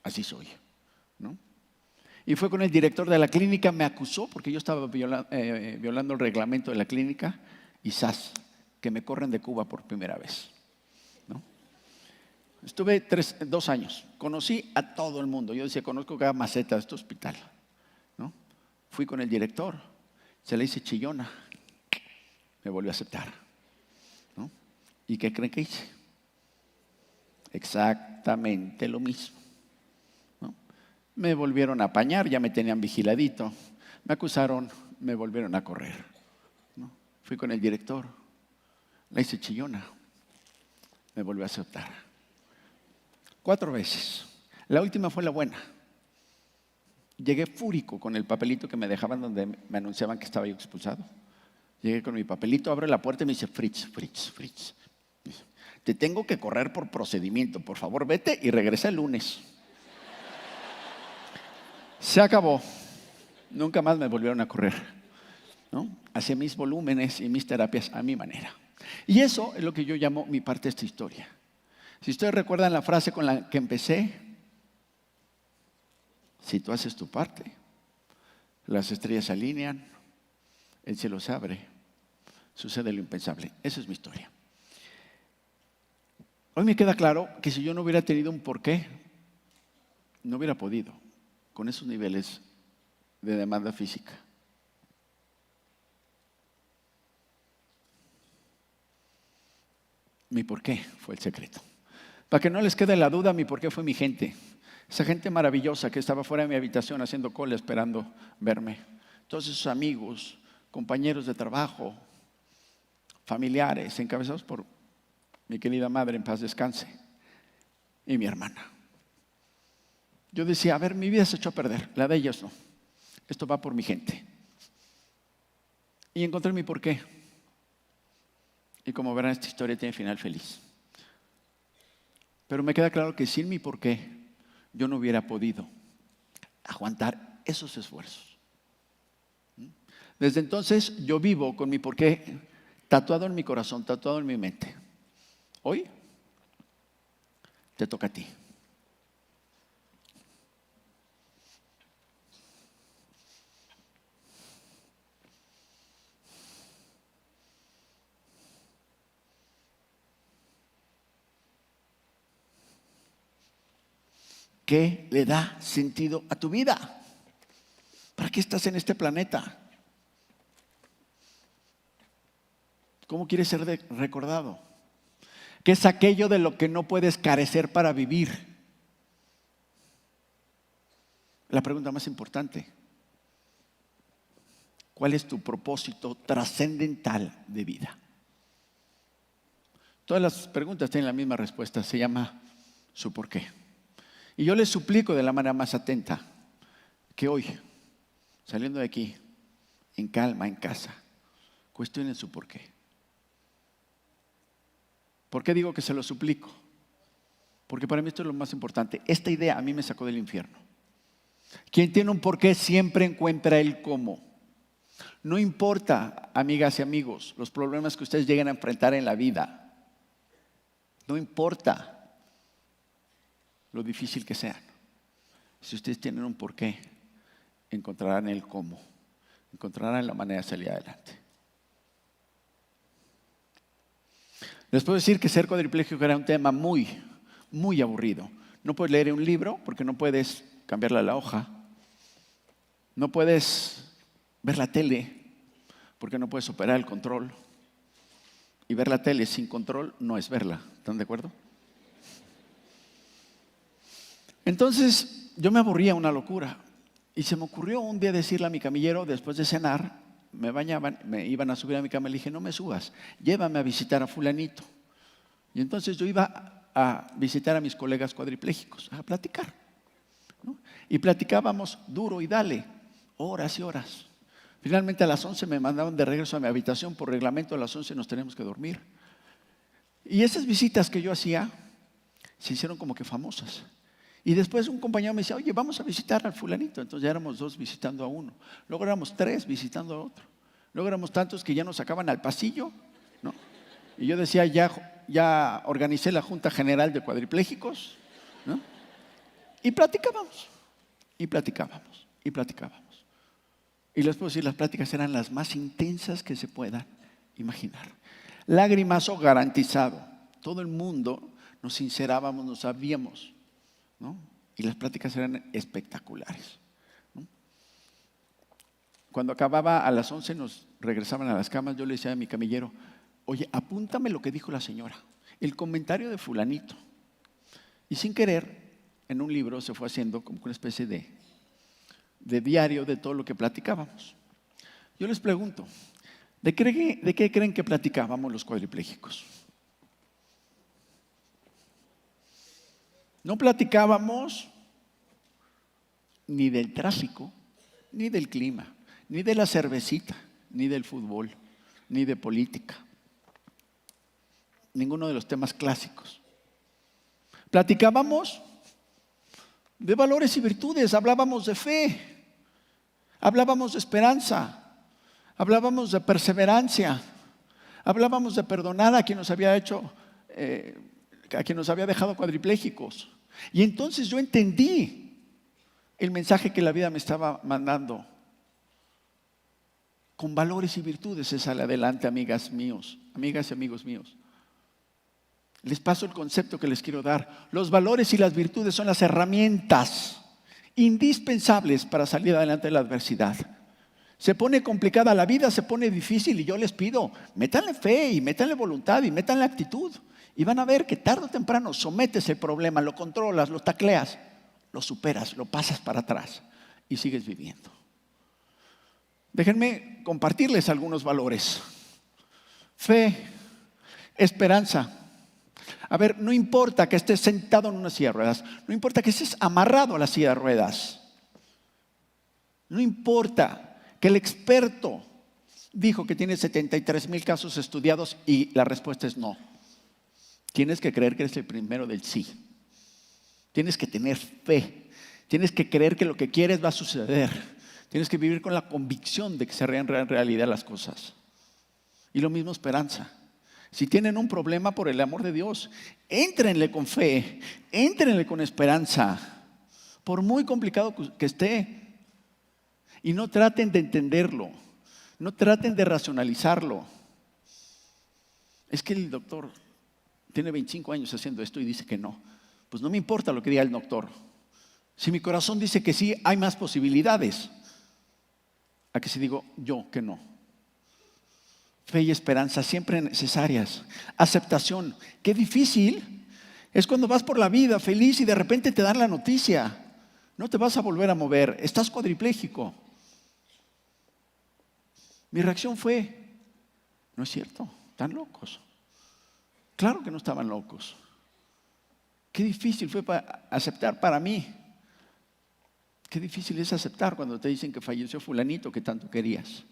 Así soy, ¿no? Y fue con el director de la clínica, me acusó porque yo estaba violando el reglamento de la clínica y ¡zas!, que me corren de Cuba por primera vez, ¿no? Estuve 2 años, conocí a todo el mundo. Yo decía, conozco cada maceta de este hospital, ¿no? Fui con el director, se le hice chillona, me volvió a aceptar, ¿no? ¿Y qué creen que hice? Exactamente lo mismo, ¿no? Me volvieron a apañar, ya me tenían vigiladito, me acusaron, me volvieron a correr, ¿no? Fui con el director, la hice chillona, me volvió a aceptar. 4 veces. La última fue la buena. Llegué fúrico con el papelito que me dejaban donde me anunciaban que estaba yo expulsado. Llegué con mi papelito, abre la puerta y me dice, Fritz, te tengo que correr por procedimiento. Por favor, vete y regresa el lunes. Se acabó. Nunca más me volvieron a correr, ¿no? Hacía mis volúmenes y mis terapias a mi manera. Y eso es lo que yo llamo mi parte de esta historia. Si ustedes recuerdan la frase con la que empecé, si tú haces tu parte, las estrellas se alinean, el cielo se abre, sucede lo impensable. Esa es mi historia. Hoy me queda claro que si yo no hubiera tenido un porqué, no hubiera podido con esos niveles de demanda física. Mi porqué fue el secreto. Para que no les quede la duda, mi porqué fue mi gente. Esa gente maravillosa que estaba fuera de mi habitación haciendo cola esperando verme. Todos esos amigos, compañeros de trabajo, familiares, encabezados por mi querida madre, en paz descanse, y mi hermana. Yo decía, a ver, mi vida se echó a perder, la de ellos no. Esto va por mi gente. Y encontré mi porqué. Y como verán, esta historia tiene final feliz. Pero me queda claro que sin mi porqué, yo no hubiera podido aguantar esos esfuerzos. Desde entonces, yo vivo con mi porqué tatuado en mi corazón, tatuado en mi mente. Hoy, te toca a ti. ¿Qué le da sentido a tu vida? ¿Para qué estás en este planeta? ¿Cómo quieres ser recordado? ¿Qué es aquello de lo que no puedes carecer para vivir? La pregunta más importante. ¿Cuál es tu propósito trascendental de vida? Todas las preguntas tienen la misma respuesta, se llama su porqué. Y yo les suplico de la manera más atenta que hoy, saliendo de aquí, en calma, en casa, cuestionen su porqué. ¿Por qué digo que se lo suplico? Porque para mí esto es lo más importante. Esta idea a mí me sacó del infierno. Quien tiene un porqué siempre encuentra el cómo. No importa, amigas y amigos, los problemas que ustedes lleguen a enfrentar en la vida. No importa lo difícil que sean. Si ustedes tienen un porqué, encontrarán el cómo. Encontrarán la manera de salir adelante. Les puedo decir que ser cuadripléjico era un tema muy, muy aburrido. No puedes leer un libro porque no puedes cambiarle la hoja. No puedes ver la tele porque no puedes operar el control. Y ver la tele sin control no es verla. ¿Están de acuerdo? Entonces yo me aburría una locura. Y se me ocurrió un día decirle a mi camillero, después de cenar, me bañaban, me iban a subir a mi cama, le dije, no me subas, llévame a visitar a fulanito. Y entonces yo iba a visitar a mis colegas cuadriplégicos, a platicar, ¿no? Y platicábamos duro y dale, horas y horas. Finalmente a las 11 me mandaban de regreso a mi habitación, por reglamento a las 11 nos tenemos que dormir. Y esas visitas que yo hacía se hicieron como que famosas. Y después un compañero me decía, oye, vamos a visitar al fulanito. Entonces ya éramos 2 visitando a uno. Luego éramos 3 visitando a otro. Luego éramos tantos que ya nos sacaban al pasillo, ¿no? Y yo decía, ya organicé la Junta General de Cuadripléjicos, ¿no? Y platicábamos, y platicábamos, y platicábamos. Y les puedo decir, las pláticas eran las más intensas que se puedan imaginar. Lagrimazo garantizado. Todo el mundo nos sincerábamos, nos sabíamos, ¿no? Y las pláticas eran espectaculares, ¿no? Cuando acababa a las 11 nos regresaban a las camas. Yo le decía a mi camillero, oye, apúntame lo que dijo la señora, el comentario de fulanito. Y sin querer, en un libro se fue haciendo como una especie de diario de todo lo que platicábamos. Yo les pregunto, ¿de qué creen que platicábamos los cuadriplégicos? No platicábamos ni del tráfico, ni del clima, ni de la cervecita, ni del fútbol, ni de política. Ninguno de los temas clásicos. Platicábamos de valores y virtudes, hablábamos de fe, hablábamos de esperanza, hablábamos de perseverancia, hablábamos de perdonar a quien nos había a quien nos había dejado cuadriplégicos. Y entonces yo entendí el mensaje que la vida me estaba mandando. Con valores y virtudes se sale adelante, amigas y amigos míos. Les paso el concepto que les quiero dar. Los valores y las virtudes son las herramientas indispensables para salir adelante de la adversidad. Se pone complicada la vida, se pone difícil y yo les pido, métanle fe y métanle voluntad y métanle actitud. Y van a ver que tarde o temprano sometes el problema, lo controlas, lo tacleas, lo superas, lo pasas para atrás y sigues viviendo. Déjenme compartirles algunos valores. Fe, esperanza. A ver, no importa que estés sentado en una silla de ruedas, no importa que estés amarrado a la silla de ruedas, no importa que el experto dijo que tiene 73,000 casos estudiados y la respuesta es no. Tienes que creer que eres el primero del sí. Tienes que tener fe. Tienes que creer que lo que quieres va a suceder. Tienes que vivir con la convicción de que se harán realidad las cosas. Y lo mismo esperanza. Si tienen un problema, por el amor de Dios, éntrenle con fe, éntrenle con esperanza, por muy complicado que esté. Y no traten de entenderlo, no traten de racionalizarlo. Es que el doctor tiene 25 años haciendo esto y dice que no. Pues no me importa lo que diga el doctor. Si mi corazón dice que sí, hay más posibilidades. A que si digo yo que no. Fe y esperanza siempre necesarias. Aceptación. Qué difícil es cuando vas por la vida feliz y de repente te dan la noticia. No te vas a volver a mover. Estás cuadripléjico. Mi reacción fue, no es cierto, están locos. Claro que no estaban locos. Qué difícil fue aceptar para mí. Qué difícil es aceptar cuando te dicen que falleció fulanito que tanto querías.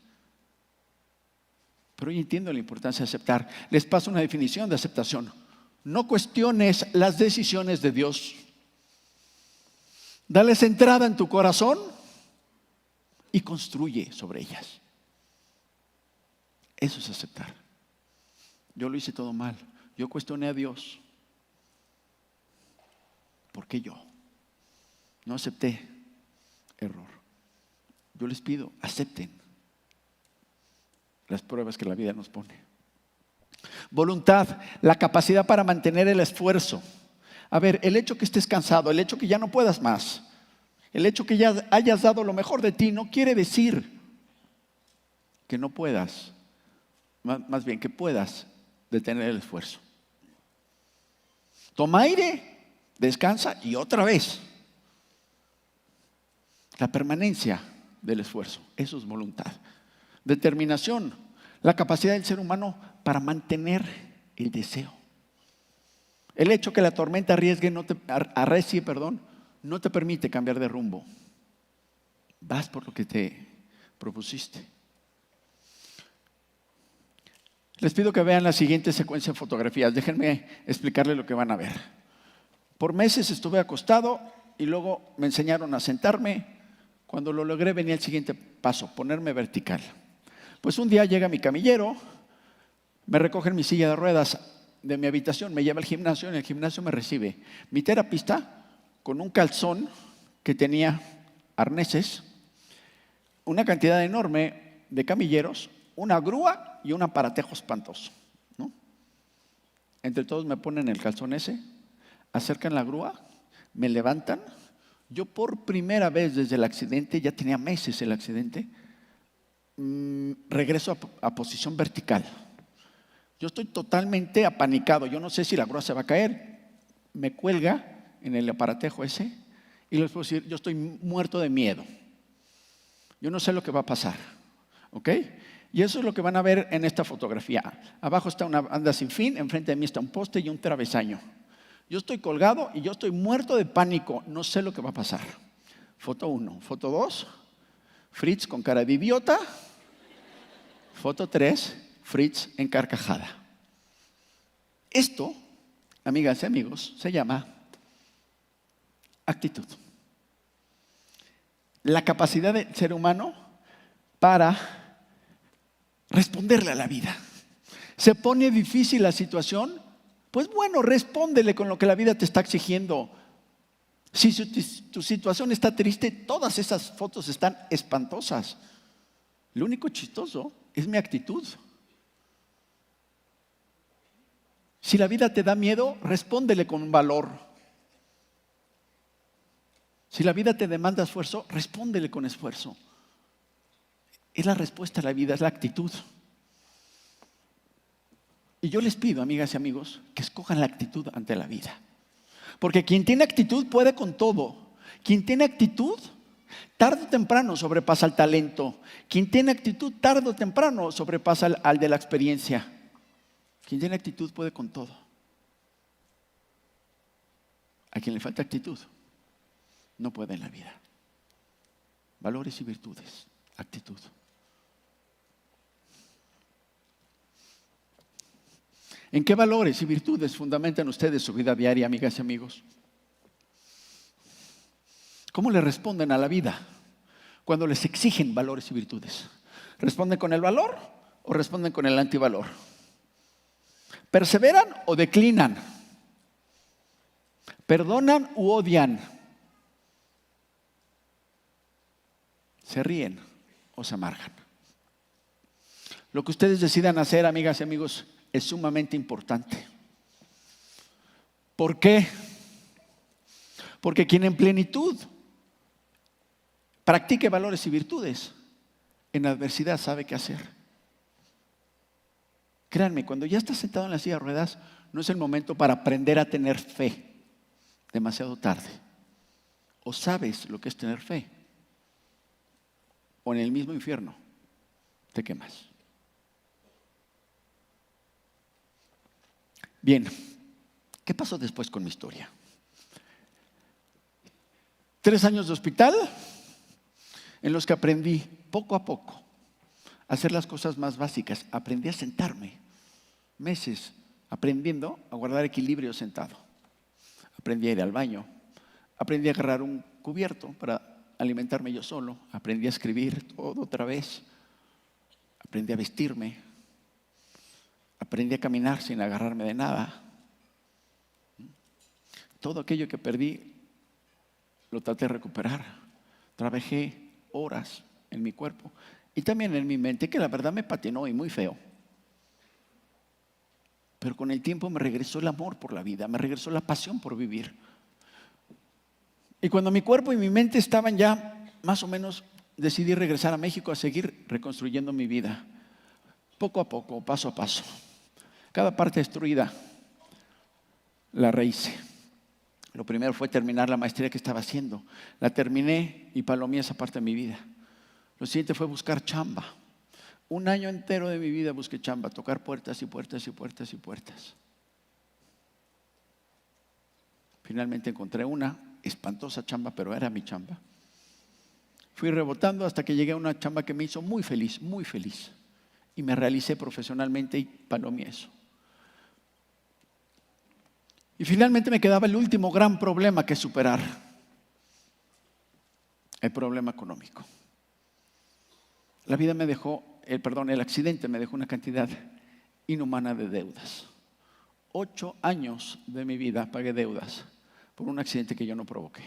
Pero hoy entiendo la importancia de aceptar. Les paso una definición de aceptación. No cuestiones las decisiones de Dios. Dales entrada en tu corazón y construye sobre ellas. Eso es aceptar. Yo lo hice todo mal. Yo cuestioné a Dios. ¿Por qué yo? No acepté. Error. Yo les pido, acepten las pruebas que la vida nos pone. Voluntad, la capacidad para mantener el esfuerzo. A ver, el hecho que estés cansado, el hecho que ya no puedas más, el hecho que ya hayas dado lo mejor de ti, no quiere decir que no puedas, más bien que puedas detener el esfuerzo. Toma aire, descansa y otra vez. La permanencia del esfuerzo, eso es voluntad. Determinación, la capacidad del ser humano para mantener el deseo. El hecho que la tormenta arrecie, no te permite cambiar de rumbo. Vas por lo que te propusiste. Les pido que vean la siguiente secuencia de fotografías. Déjenme explicarles lo que van a ver. Por meses estuve acostado y luego me enseñaron a sentarme. Cuando lo logré venía el siguiente paso, ponerme vertical. Pues un día llega mi camillero, me recoge en mi silla de ruedas de mi habitación, me lleva al gimnasio, en el gimnasio me recibe mi terapista con un calzón que tenía arneses, una cantidad enorme de camilleros, una grúa y un aparatejo espantoso, ¿no? Entre todos me ponen el calzón ese, acercan la grúa, me levantan. Yo por primera vez desde el accidente, ya tenía meses el accidente, regreso a posición vertical. Yo estoy totalmente apanicado, yo no sé si la grúa se va a caer. Me cuelga en el aparatejo ese y les puedo decir, yo estoy muerto de miedo. Yo no sé lo que va a pasar, ¿ok? Y eso es lo que van a ver en esta fotografía. Abajo está una banda sin fin, enfrente de mí está un poste y un travesaño. Yo estoy colgado y yo estoy muerto de pánico, no sé lo que va a pasar. Foto 1, foto 2, Fritz con cara de idiota. Foto 3, Fritz en carcajada. Esto, amigas y amigos, se llama actitud. La capacidad del ser humano para responderle a la vida. Se pone difícil la situación, pues bueno, respóndele con lo que la vida te está exigiendo. Si tu situación está triste, todas esas fotos están espantosas. Lo único chistoso es mi actitud. Si la vida te da miedo, respóndele con valor. Si la vida te demanda esfuerzo, respóndele con esfuerzo. Es la respuesta a la vida, es la actitud. Y yo les pido, amigas y amigos, que escojan la actitud ante la vida. Porque quien tiene actitud puede con todo. Quien tiene actitud, tarde o temprano sobrepasa al talento. Quien tiene actitud, tarde o temprano sobrepasa al de la experiencia. Quien tiene actitud puede con todo. A quien le falta actitud, no puede en la vida. Valores y virtudes, actitud. ¿En qué valores y virtudes fundamentan ustedes su vida diaria, amigas y amigos? ¿Cómo le responden a la vida cuando les exigen valores y virtudes? ¿Responden con el valor o responden con el antivalor? ¿Perseveran o declinan? ¿Perdonan u odian? ¿Se ríen o se amargan? Lo que ustedes decidan hacer, amigas y amigos, es sumamente importante. ¿Por qué? Porque quien en plenitud practique valores y virtudes, en adversidad sabe qué hacer. Créanme, cuando ya estás sentado en la silla de ruedas, no es el momento para aprender a tener fe. Demasiado tarde. O sabes lo que es tener fe, o en el mismo infierno te quemas. Bien, ¿qué pasó después con mi historia? 3 años de hospital en los que aprendí poco a poco a hacer las cosas más básicas. Aprendí a sentarme. Meses aprendiendo a guardar equilibrio sentado. Aprendí a ir al baño. Aprendí a agarrar un cubierto para alimentarme yo solo. Aprendí a escribir todo otra vez. Aprendí a vestirme. Aprendí a caminar sin agarrarme de nada. Todo aquello que perdí lo traté de recuperar. Trabajé horas en mi cuerpo y también en mi mente, que la verdad me patinó y muy feo. Pero con el tiempo me regresó el amor por la vida, me regresó la pasión por vivir. Y cuando mi cuerpo y mi mente estaban ya más o menos, decidí regresar a México a seguir reconstruyendo mi vida. Poco a poco, paso a paso. Cada parte destruida la rehice. Lo primero fue terminar la maestría que estaba haciendo. La terminé y palomé esa parte de mi vida. Lo siguiente fue buscar chamba. Un año entero de mi vida busqué chamba, tocar puertas y puertas y puertas y puertas. Finalmente encontré una espantosa chamba, pero era mi chamba. Fui rebotando hasta que llegué a una chamba que me hizo muy feliz, muy feliz. Y me realicé profesionalmente y palomé eso. Y finalmente me quedaba el último gran problema que superar. El problema económico. La vida me dejó, el accidente me dejó una cantidad inhumana de deudas. 8 años de mi vida pagué deudas por un accidente que yo no provoqué.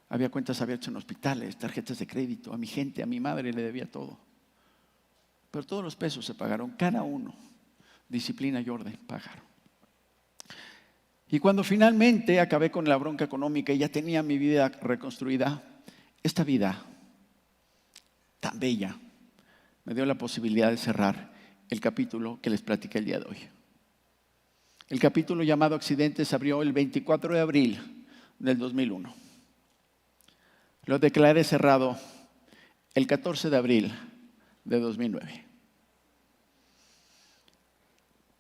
Había cuentas abiertas en hospitales, tarjetas de crédito, a mi gente, a mi madre le debía todo. Pero todos los pesos se pagaron, cada uno. Disciplina y orden pagaron. Y cuando finalmente acabé con la bronca económica y ya tenía mi vida reconstruida, esta vida tan bella me dio la posibilidad de cerrar el capítulo que les platiqué el día de hoy. El capítulo llamado Accidente se abrió el 24 de abril del 2001. Lo declaré cerrado el 14 de abril de 2009.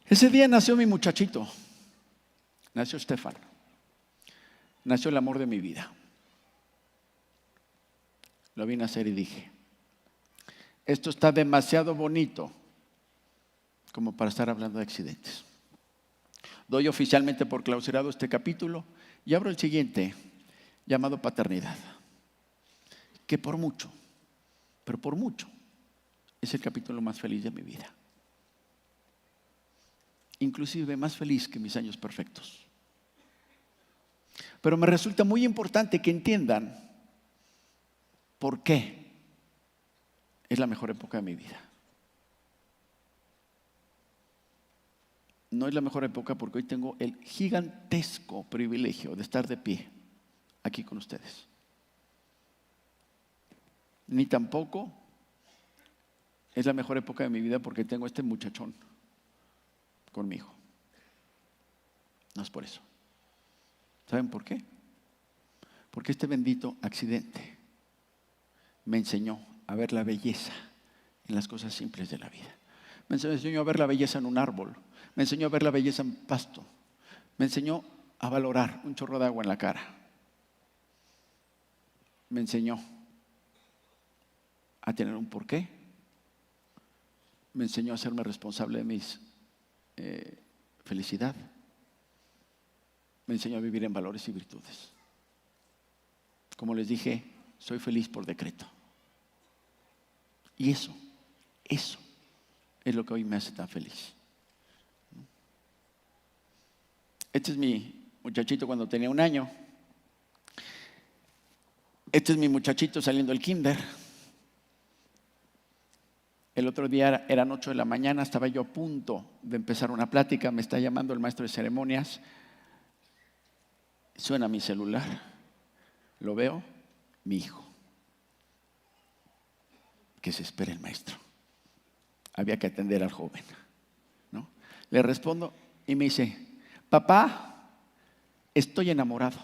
Ese día nació mi muchachito. Nació Estefan. Nació el amor de mi vida. Lo vi nacer y dije, esto está demasiado bonito como para estar hablando de accidentes. Doy oficialmente por clausurado este capítulo y abro el siguiente, llamado paternidad, que por mucho, pero por mucho, es el capítulo más feliz de mi vida. Inclusive más feliz que mis años perfectos. Pero me resulta muy importante que entiendan por qué es la mejor época de mi vida. No es la mejor época porque hoy tengo el gigantesco privilegio de estar de pie aquí con ustedes. Ni tampoco es la mejor época de mi vida porque tengo este muchachón conmigo. No es por eso. ¿Saben por qué? Porque este bendito accidente me enseñó a ver la belleza en las cosas simples de la vida. Me enseñó a ver la belleza en un árbol. Me enseñó a ver la belleza en pasto. Me enseñó a valorar un chorro de agua en la cara. Me enseñó a tener un porqué. Me enseñó a hacerme responsable de mi felicidad. Me enseñó a vivir en valores y virtudes. Como les dije, soy feliz por decreto. Y eso es lo que hoy me hace tan feliz. Este es mi muchachito cuando tenía 1 año. Este es mi muchachito saliendo del kinder. El otro día eran 8 de la mañana, estaba yo a punto de empezar una plática, me está llamando el maestro de ceremonias. Suena mi celular, lo veo, mi hijo. Que se espere el maestro. Había que atender al joven, ¿no? Le respondo y me dice, papá, estoy enamorado.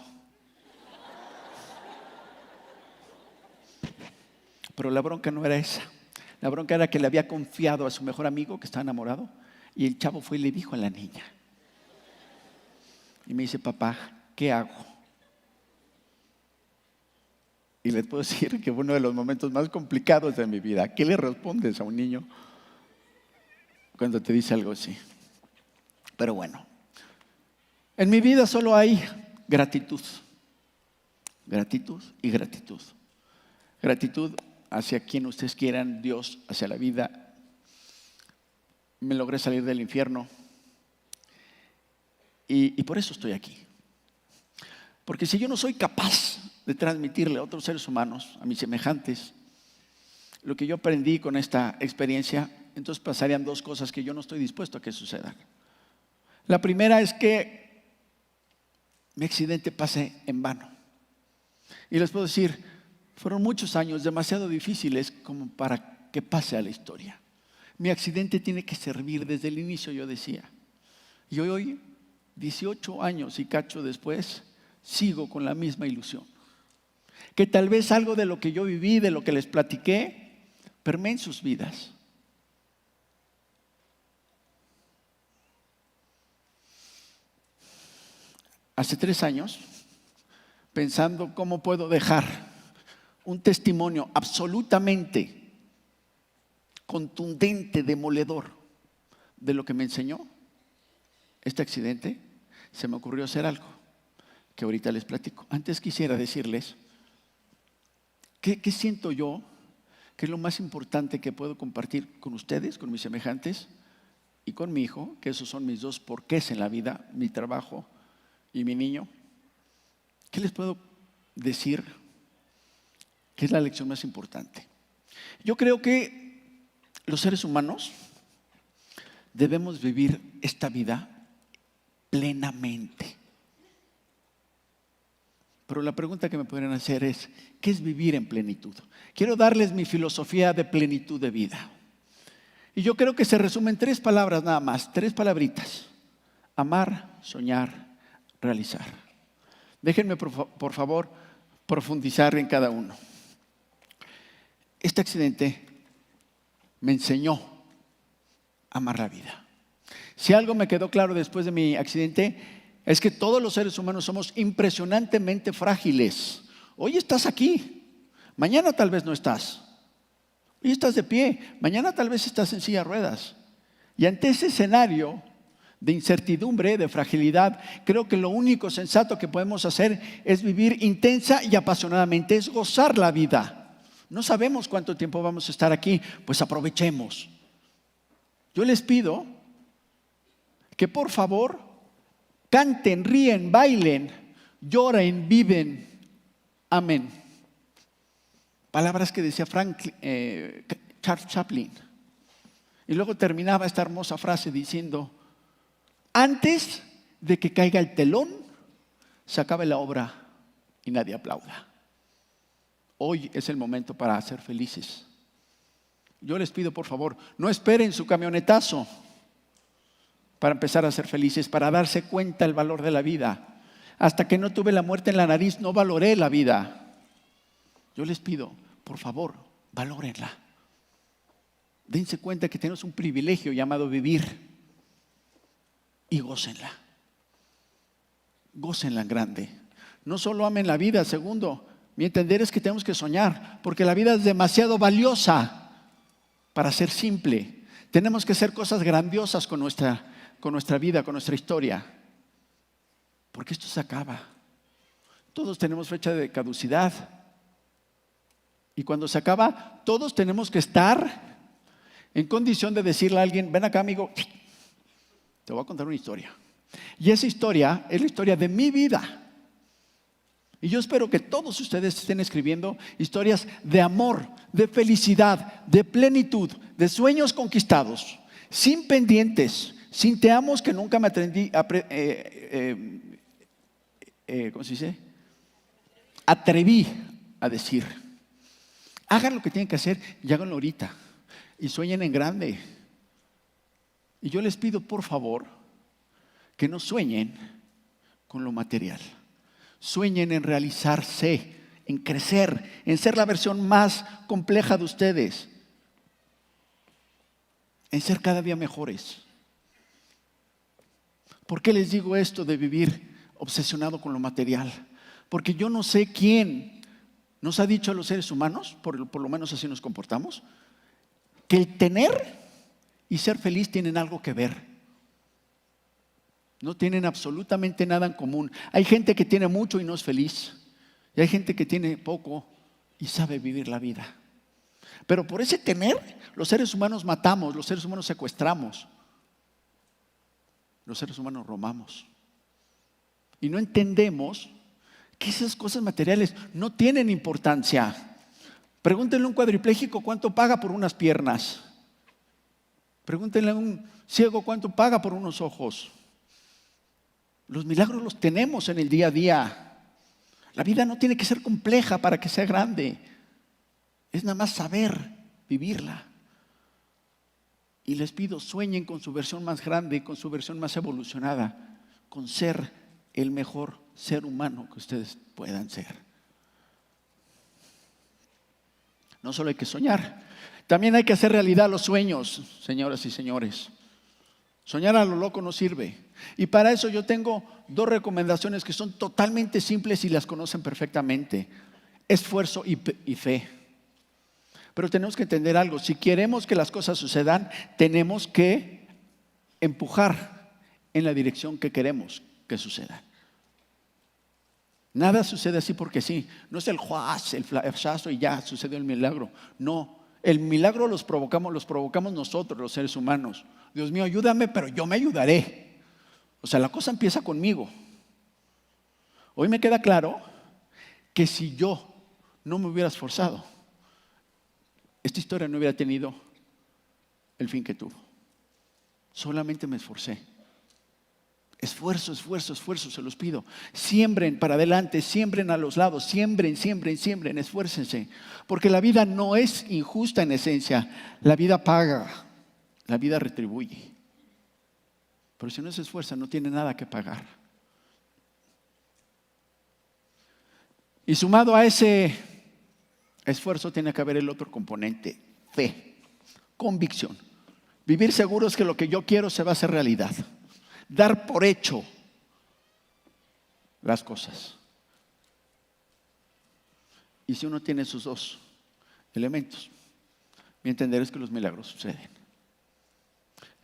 Pero la bronca no era esa. La bronca era que le había confiado a su mejor amigo que estaba enamorado y el chavo fue y le dijo a la niña. Y me dice, papá, ¿qué hago? Y les puedo decir que fue uno de los momentos más complicados de mi vida. ¿Qué le respondes a un niño cuando te dice algo así? Pero bueno, en mi vida solo hay gratitud. gratitud y gratitud. Gratitud hacia quien ustedes quieran, Dios, hacia la vida. Me logré salir del infierno y por eso estoy aquí. Porque si yo no soy capaz de transmitirle a otros seres humanos, a mis semejantes, lo que yo aprendí con esta experiencia, entonces pasarían dos cosas que yo no estoy dispuesto a que sucedan. La primera es que mi accidente pase en vano. Y les puedo decir, fueron muchos años demasiado difíciles como para que pase a la historia. Mi accidente tiene que servir desde el inicio, yo decía. Y hoy, 18 años y cacho después, sigo con la misma ilusión. Que tal vez algo de lo que yo viví, de lo que les platiqué, permee en sus vidas. Hace 3 años, pensando cómo puedo dejar un testimonio absolutamente contundente, demoledor de lo que me enseñó este accidente, se me ocurrió hacer algo que ahorita les platico. Antes quisiera decirles ¿qué siento yo que es lo más importante que puedo compartir con ustedes, con mis semejantes y con mi hijo? Que esos son mis dos porqués en la vida, mi trabajo y mi niño. ¿Qué les puedo decir que es la lección más importante? Yo creo que los seres humanos debemos vivir esta vida plenamente. Pero la pregunta que me podrían hacer es, ¿qué es vivir en plenitud? Quiero darles mi filosofía de plenitud de vida. Y yo creo que se resume en 3 palabras nada más, 3 palabritas. Amar, soñar, realizar. Déjenme por favor profundizar en cada uno. Este accidente me enseñó a amar la vida. Si algo me quedó claro después de mi accidente, es que todos los seres humanos somos impresionantemente frágiles. Hoy estás aquí, mañana tal vez no estás. Hoy estás de pie, mañana tal vez estás en silla de ruedas. Y ante ese escenario de incertidumbre, de fragilidad, creo que lo único sensato que podemos hacer es vivir intensa y apasionadamente, es gozar la vida. No sabemos cuánto tiempo vamos a estar aquí, pues aprovechemos. Yo les pido que por favor canten, ríen, bailen, lloren, viven, amen. Palabras que decía Charles Chaplin. Y luego terminaba esta hermosa frase diciendo: antes de que caiga el telón, se acabe la obra y nadie aplauda. Hoy es el momento para ser felices. Yo les pido por favor, no esperen su camionetazo para empezar a ser felices, para darse cuenta el valor de la vida. Hasta que no tuve la muerte en la nariz, no valoré la vida. Yo les pido, por favor, valórenla. Dense cuenta que tenemos un privilegio llamado vivir y gócenla. Gócenla en grande. No solo amen la vida, segundo, mi entender es que tenemos que soñar, porque la vida es demasiado valiosa para ser simple. Tenemos que hacer cosas grandiosas con nuestra vida, con nuestra historia, porque esto se acaba. Todos tenemos fecha de caducidad y cuando se acaba, todos tenemos que estar en condición de decirle a alguien: ven acá, amigo, te voy a contar una historia. Y esa historia es la historia de mi vida. Y yo espero que todos ustedes estén escribiendo historias de amor, de felicidad, de plenitud, de sueños conquistados, sin pendientes, sin te amos que nunca me ¿cómo se dice? Atreví a decir. Hagan lo que tienen que hacer y háganlo ahorita. Y sueñen en grande. Y yo les pido por favor que no sueñen con lo material. Sueñen en realizarse, en crecer, en ser la versión más compleja de ustedes, en ser cada día mejores. ¿Por qué les digo esto de vivir obsesionado con lo material? Porque yo no sé quién nos ha dicho a los seres humanos, por lo menos así nos comportamos, que el tener y ser feliz tienen algo que ver. No tienen absolutamente nada en común. Hay gente que tiene mucho y no es feliz. Y hay gente que tiene poco y sabe vivir la vida. Pero por ese tener, los seres humanos matamos, los seres humanos secuestramos, los seres humanos robamos. Y no entendemos que esas cosas materiales no tienen importancia. Pregúntenle a un cuadripléjico cuánto paga por unas piernas. Pregúntenle a un ciego cuánto paga por unos ojos. Los milagros los tenemos en el día a día. La vida no tiene que ser compleja para que sea grande. Es nada más saber vivirla. Y les pido, sueñen con su versión más grande, con su versión más evolucionada, con ser el mejor ser humano que ustedes puedan ser. No solo hay que soñar, también hay que hacer realidad los sueños, señoras y señores. Soñar a lo loco no sirve. Y para eso yo tengo 2 recomendaciones que son totalmente simples y las conocen perfectamente. Esfuerzo y fe. Pero tenemos que entender algo. Si queremos que las cosas sucedan, tenemos que empujar en la dirección que queremos que sucedan. Nada sucede así porque sí. No es el juaz, el flashazo y ya sucedió el milagro. No. El milagro los provocamos nosotros, los seres humanos. Dios mío, ayúdame, pero yo me ayudaré. O sea, la cosa empieza conmigo. Hoy me queda claro que si yo no me hubiera esforzado, esta historia no hubiera tenido el fin que tuvo. Solamente me esforcé. Esfuerzo, esfuerzo, esfuerzo, se los pido. Siembren para adelante, siembren a los lados, siembren, esfuércense. Porque la vida no es injusta en esencia. La vida paga, la vida retribuye. Pero si no se esfuerza, no tiene nada que pagar. Y sumado a ese esfuerzo tiene que haber el otro componente, fe, convicción. Vivir seguros que lo que yo quiero se va a hacer realidad. Dar por hecho las cosas. Y si uno tiene esos 2 elementos, mi entender es que los milagros suceden.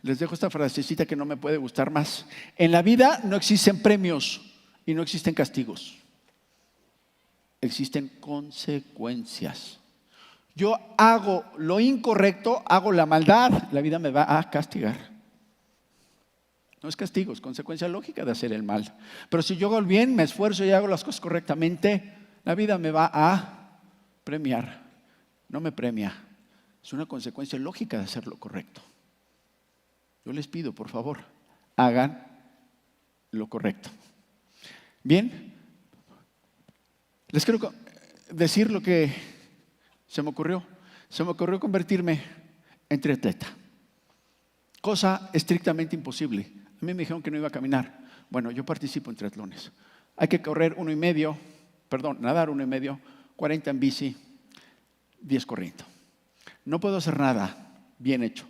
Les dejo esta frasecita que no me puede gustar más. En la vida no existen premios y no existen castigos. Existen consecuencias. Yo hago lo incorrecto, hago la maldad, la vida me va a castigar. No es castigo, es consecuencia lógica de hacer el mal. Pero si yo hago el bien, me esfuerzo y hago las cosas correctamente, la vida me va a premiar. No me premia. Es una consecuencia lógica de hacer lo correcto. Yo les pido, por favor, hagan lo correcto. Bien, les quiero decir lo que se me ocurrió. Se me ocurrió convertirme en triatleta. Cosa estrictamente imposible. A mí me dijeron que no iba a caminar. Bueno, yo participo en triatlones. Hay que correr nadar 1.5, 40 en bici, 10 corriendo. No puedo hacer nada bien hecho.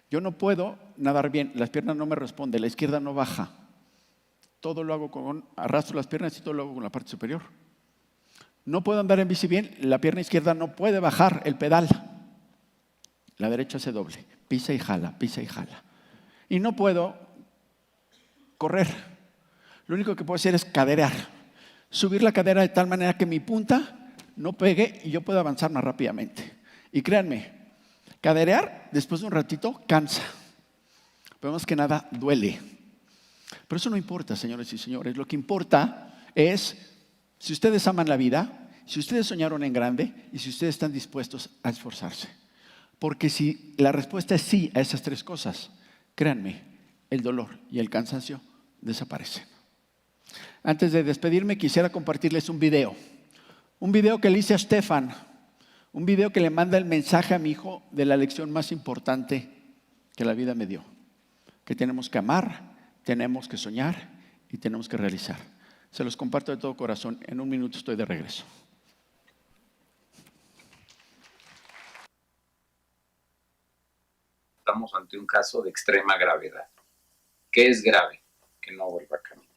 Yo no puedo nadar bien, las piernas no me responden, la izquierda no baja. Todo lo hago arrastro las piernas y todo lo hago con la parte superior. No puedo andar en bici bien, la pierna izquierda no puede bajar el pedal. La derecha hace doble, pisa y jala, pisa y jala. Y no puedo correr. Lo único que puedo hacer es caderear. Subir la cadera de tal manera que mi punta no pegue y yo pueda avanzar más rápidamente. Y créanme, caderear después de un ratito cansa. Pero más que nada duele. Pero eso no importa, señores y señores. Lo que importa es si ustedes aman la vida, si ustedes soñaron en grande y si ustedes están dispuestos a esforzarse. Porque si la respuesta es sí a esas 3 cosas, créanme, el dolor y el cansancio desaparecen. Antes de despedirme, quisiera compartirles un video. Un video que le hice a Stefan. Un video que le manda el mensaje a mi hijo de la lección más importante que la vida me dio. Que tenemos que amar, tenemos que soñar y tenemos que realizar. Se los comparto de todo corazón. En 1 minuto estoy de regreso. Estamos ante un caso de extrema gravedad. ¿Qué es grave? Que no vuelva a caminar.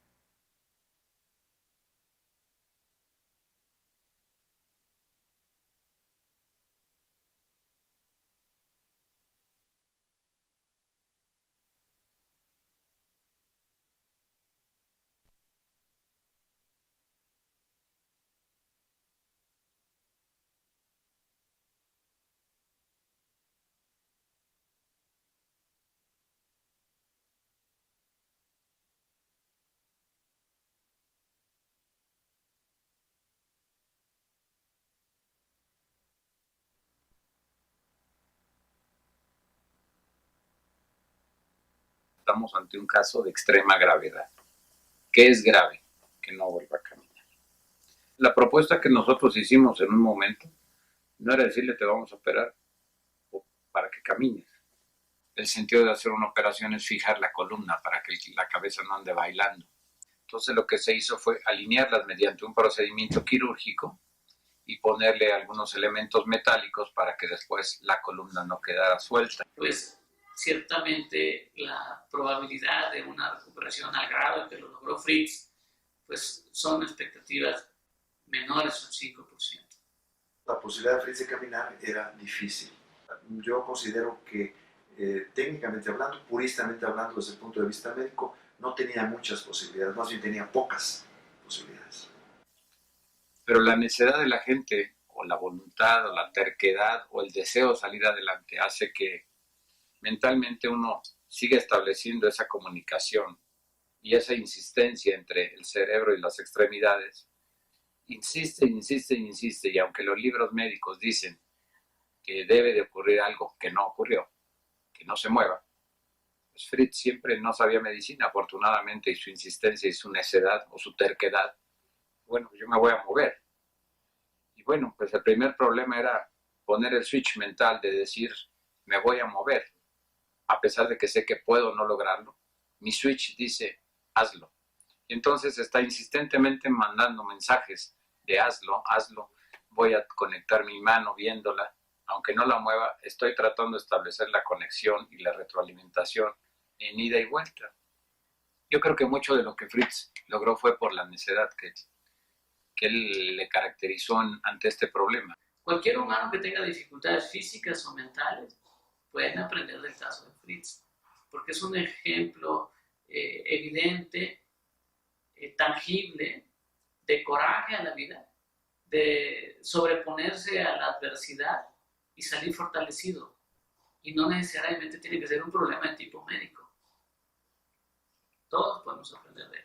estamos ante un caso de extrema gravedad. ¿Qué es grave? Que no vuelva a caminar. La propuesta que nosotros hicimos en un momento no era decirle te vamos a operar para que camines. El sentido de hacer una operación es fijar la columna para que la cabeza no ande bailando. Entonces lo que se hizo fue alinearlas mediante un procedimiento quirúrgico y ponerle algunos elementos metálicos para que después la columna no quedara suelta. Pues ciertamente la probabilidad de una recuperación al grado que lo logró Fritz, pues son expectativas menores un 5%. La posibilidad de Fritz de caminar era difícil. Yo considero que técnicamente hablando, puristamente hablando desde el punto de vista médico, no tenía muchas posibilidades, más bien tenía pocas posibilidades. Pero la necedad de la gente, o la voluntad, o la terquedad, o el deseo de salir adelante, hace que mentalmente uno siga estableciendo esa comunicación y esa insistencia entre el cerebro y las extremidades. Insiste, insiste, insiste, y aunque los libros médicos dicen que debe de ocurrir algo que no ocurrió, que no se mueva, pues Fritz siempre no sabía medicina, afortunadamente, y su insistencia y su necedad o su terquedad, bueno, yo me voy a mover. Y bueno, pues el primer problema era poner el switch mental de decir, me voy a mover, a pesar de que sé que puedo no lograrlo. Mi switch dice, hazlo. Y entonces está insistentemente mandando mensajes de hazlo, hazlo. Voy a conectar mi mano viéndola. Aunque no la mueva, estoy tratando de establecer la conexión y la retroalimentación en ida y vuelta. Yo creo que mucho de lo que Fritz logró fue por la necedad que él le caracterizó ante este problema. Cualquier humano que tenga dificultades físicas o mentales pueden aprender del caso de Fritz, porque es un ejemplo evidente, tangible, de coraje a la vida, de sobreponerse a la adversidad y salir fortalecido. Y no necesariamente tiene que ser un problema de tipo médico. Todos podemos aprender de él.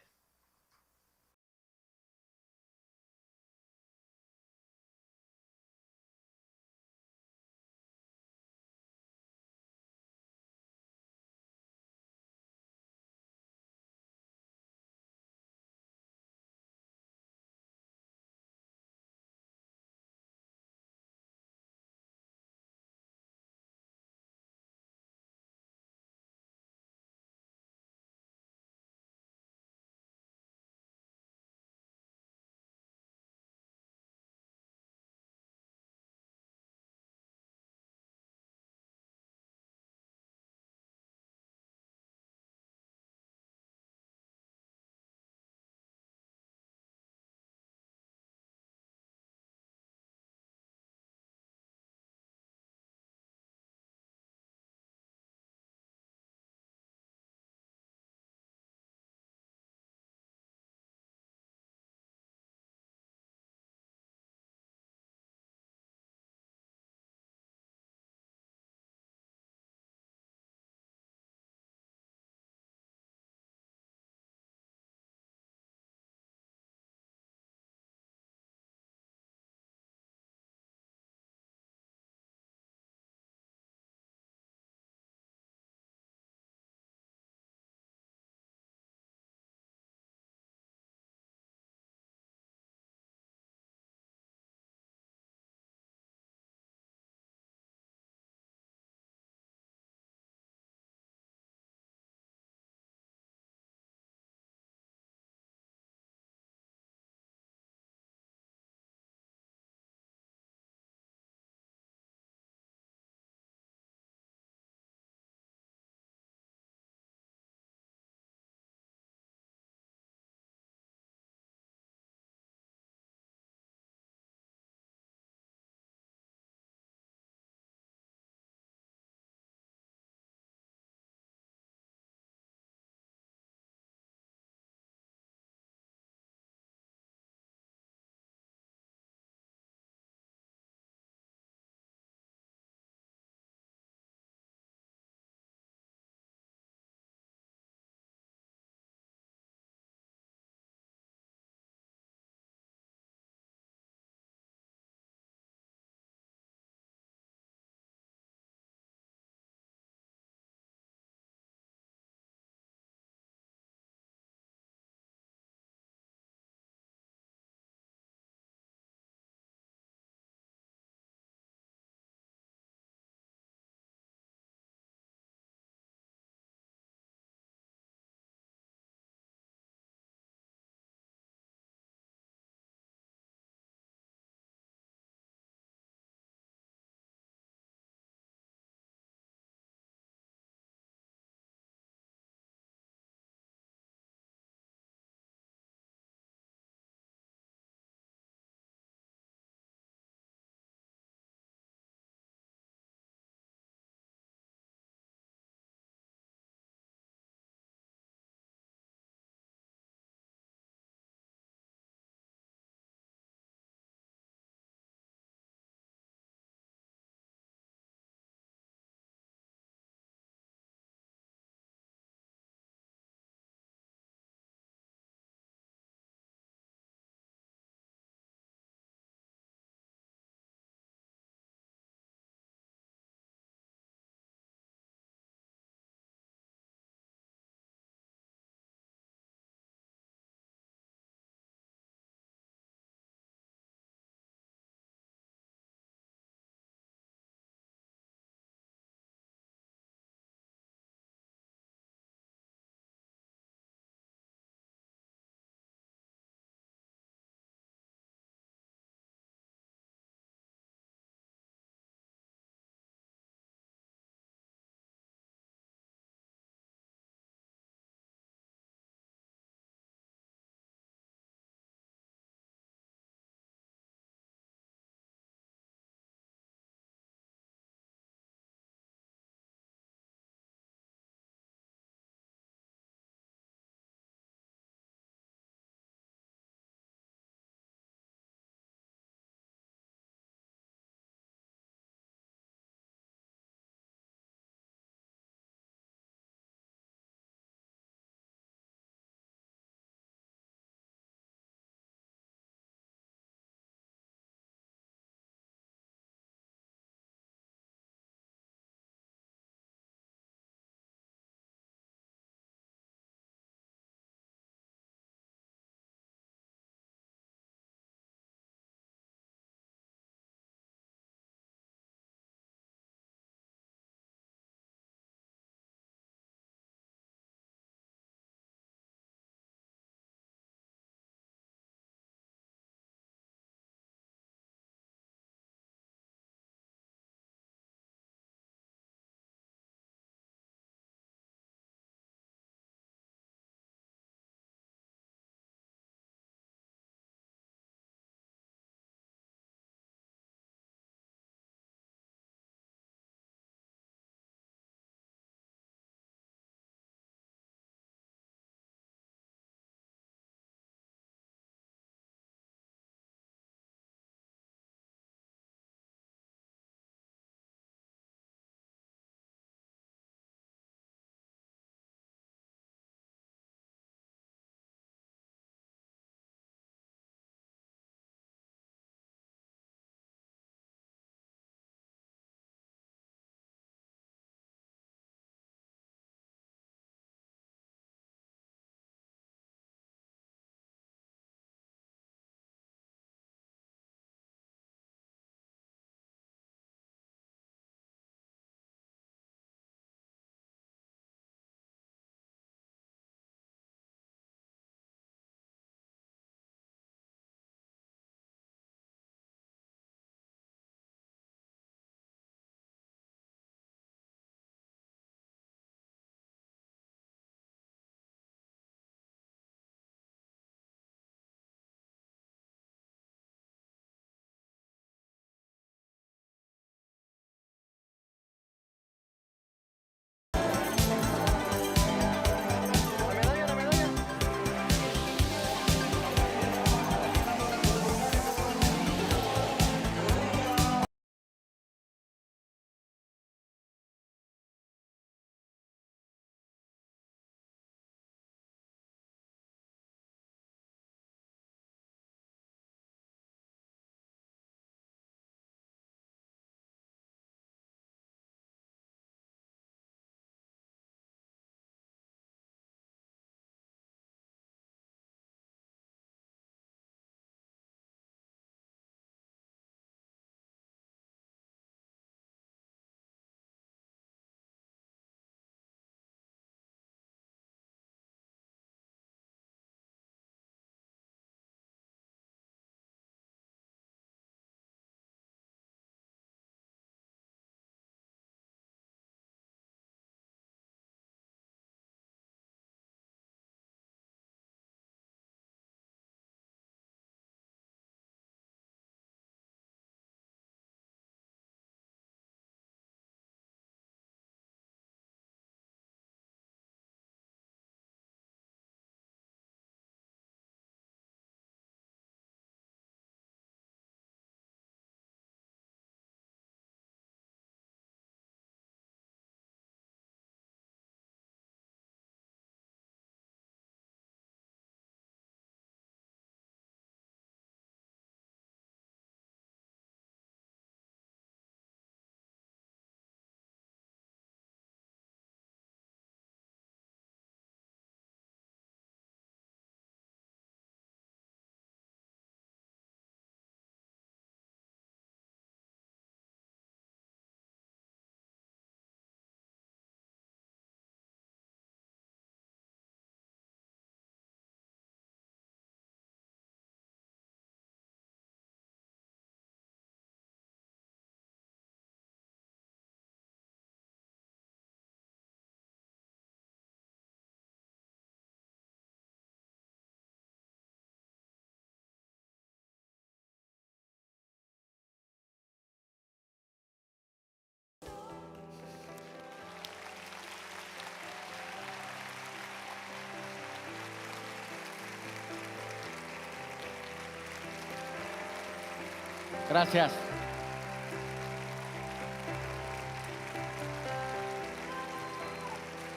Gracias.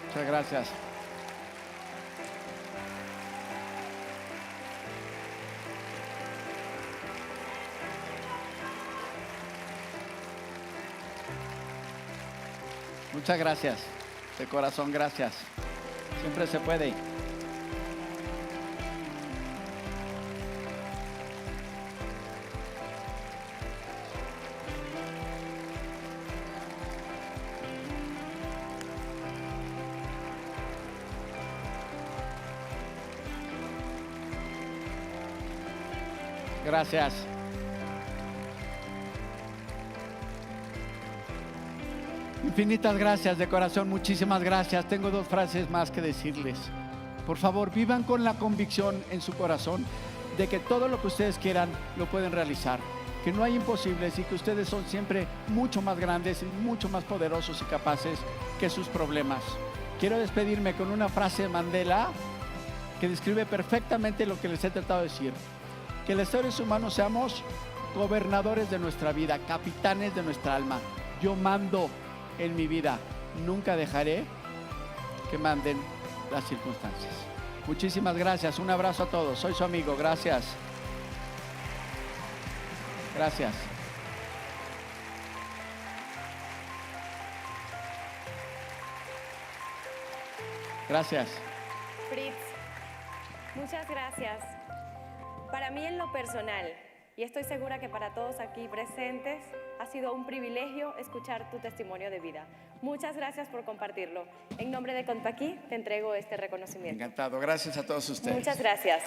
Muchas gracias. Muchas gracias. De corazón, gracias. Siempre se puede. Gracias. Infinitas gracias, de corazón, muchísimas gracias. Tengo 2 frases más que decirles. Por favor, vivan con la convicción en su corazón de que todo lo que ustedes quieran lo pueden realizar, que no hay imposibles y que ustedes son siempre mucho más grandes y mucho más poderosos y capaces que sus problemas. Quiero despedirme con una frase de Mandela que describe perfectamente lo que les he tratado de decir. Que los seres humanos seamos gobernadores de nuestra vida, capitanes de nuestra alma. Yo mando en mi vida, nunca dejaré que manden las circunstancias. Muchísimas gracias, un abrazo a todos, soy su amigo, gracias. Gracias. Gracias. Fritz, muchas gracias. Para mí en lo personal, y estoy segura que para todos aquí presentes, ha sido un privilegio escuchar tu testimonio de vida. Muchas gracias por compartirlo. En nombre de Contaquí te entrego este reconocimiento. Encantado, gracias a todos ustedes. Muchas gracias.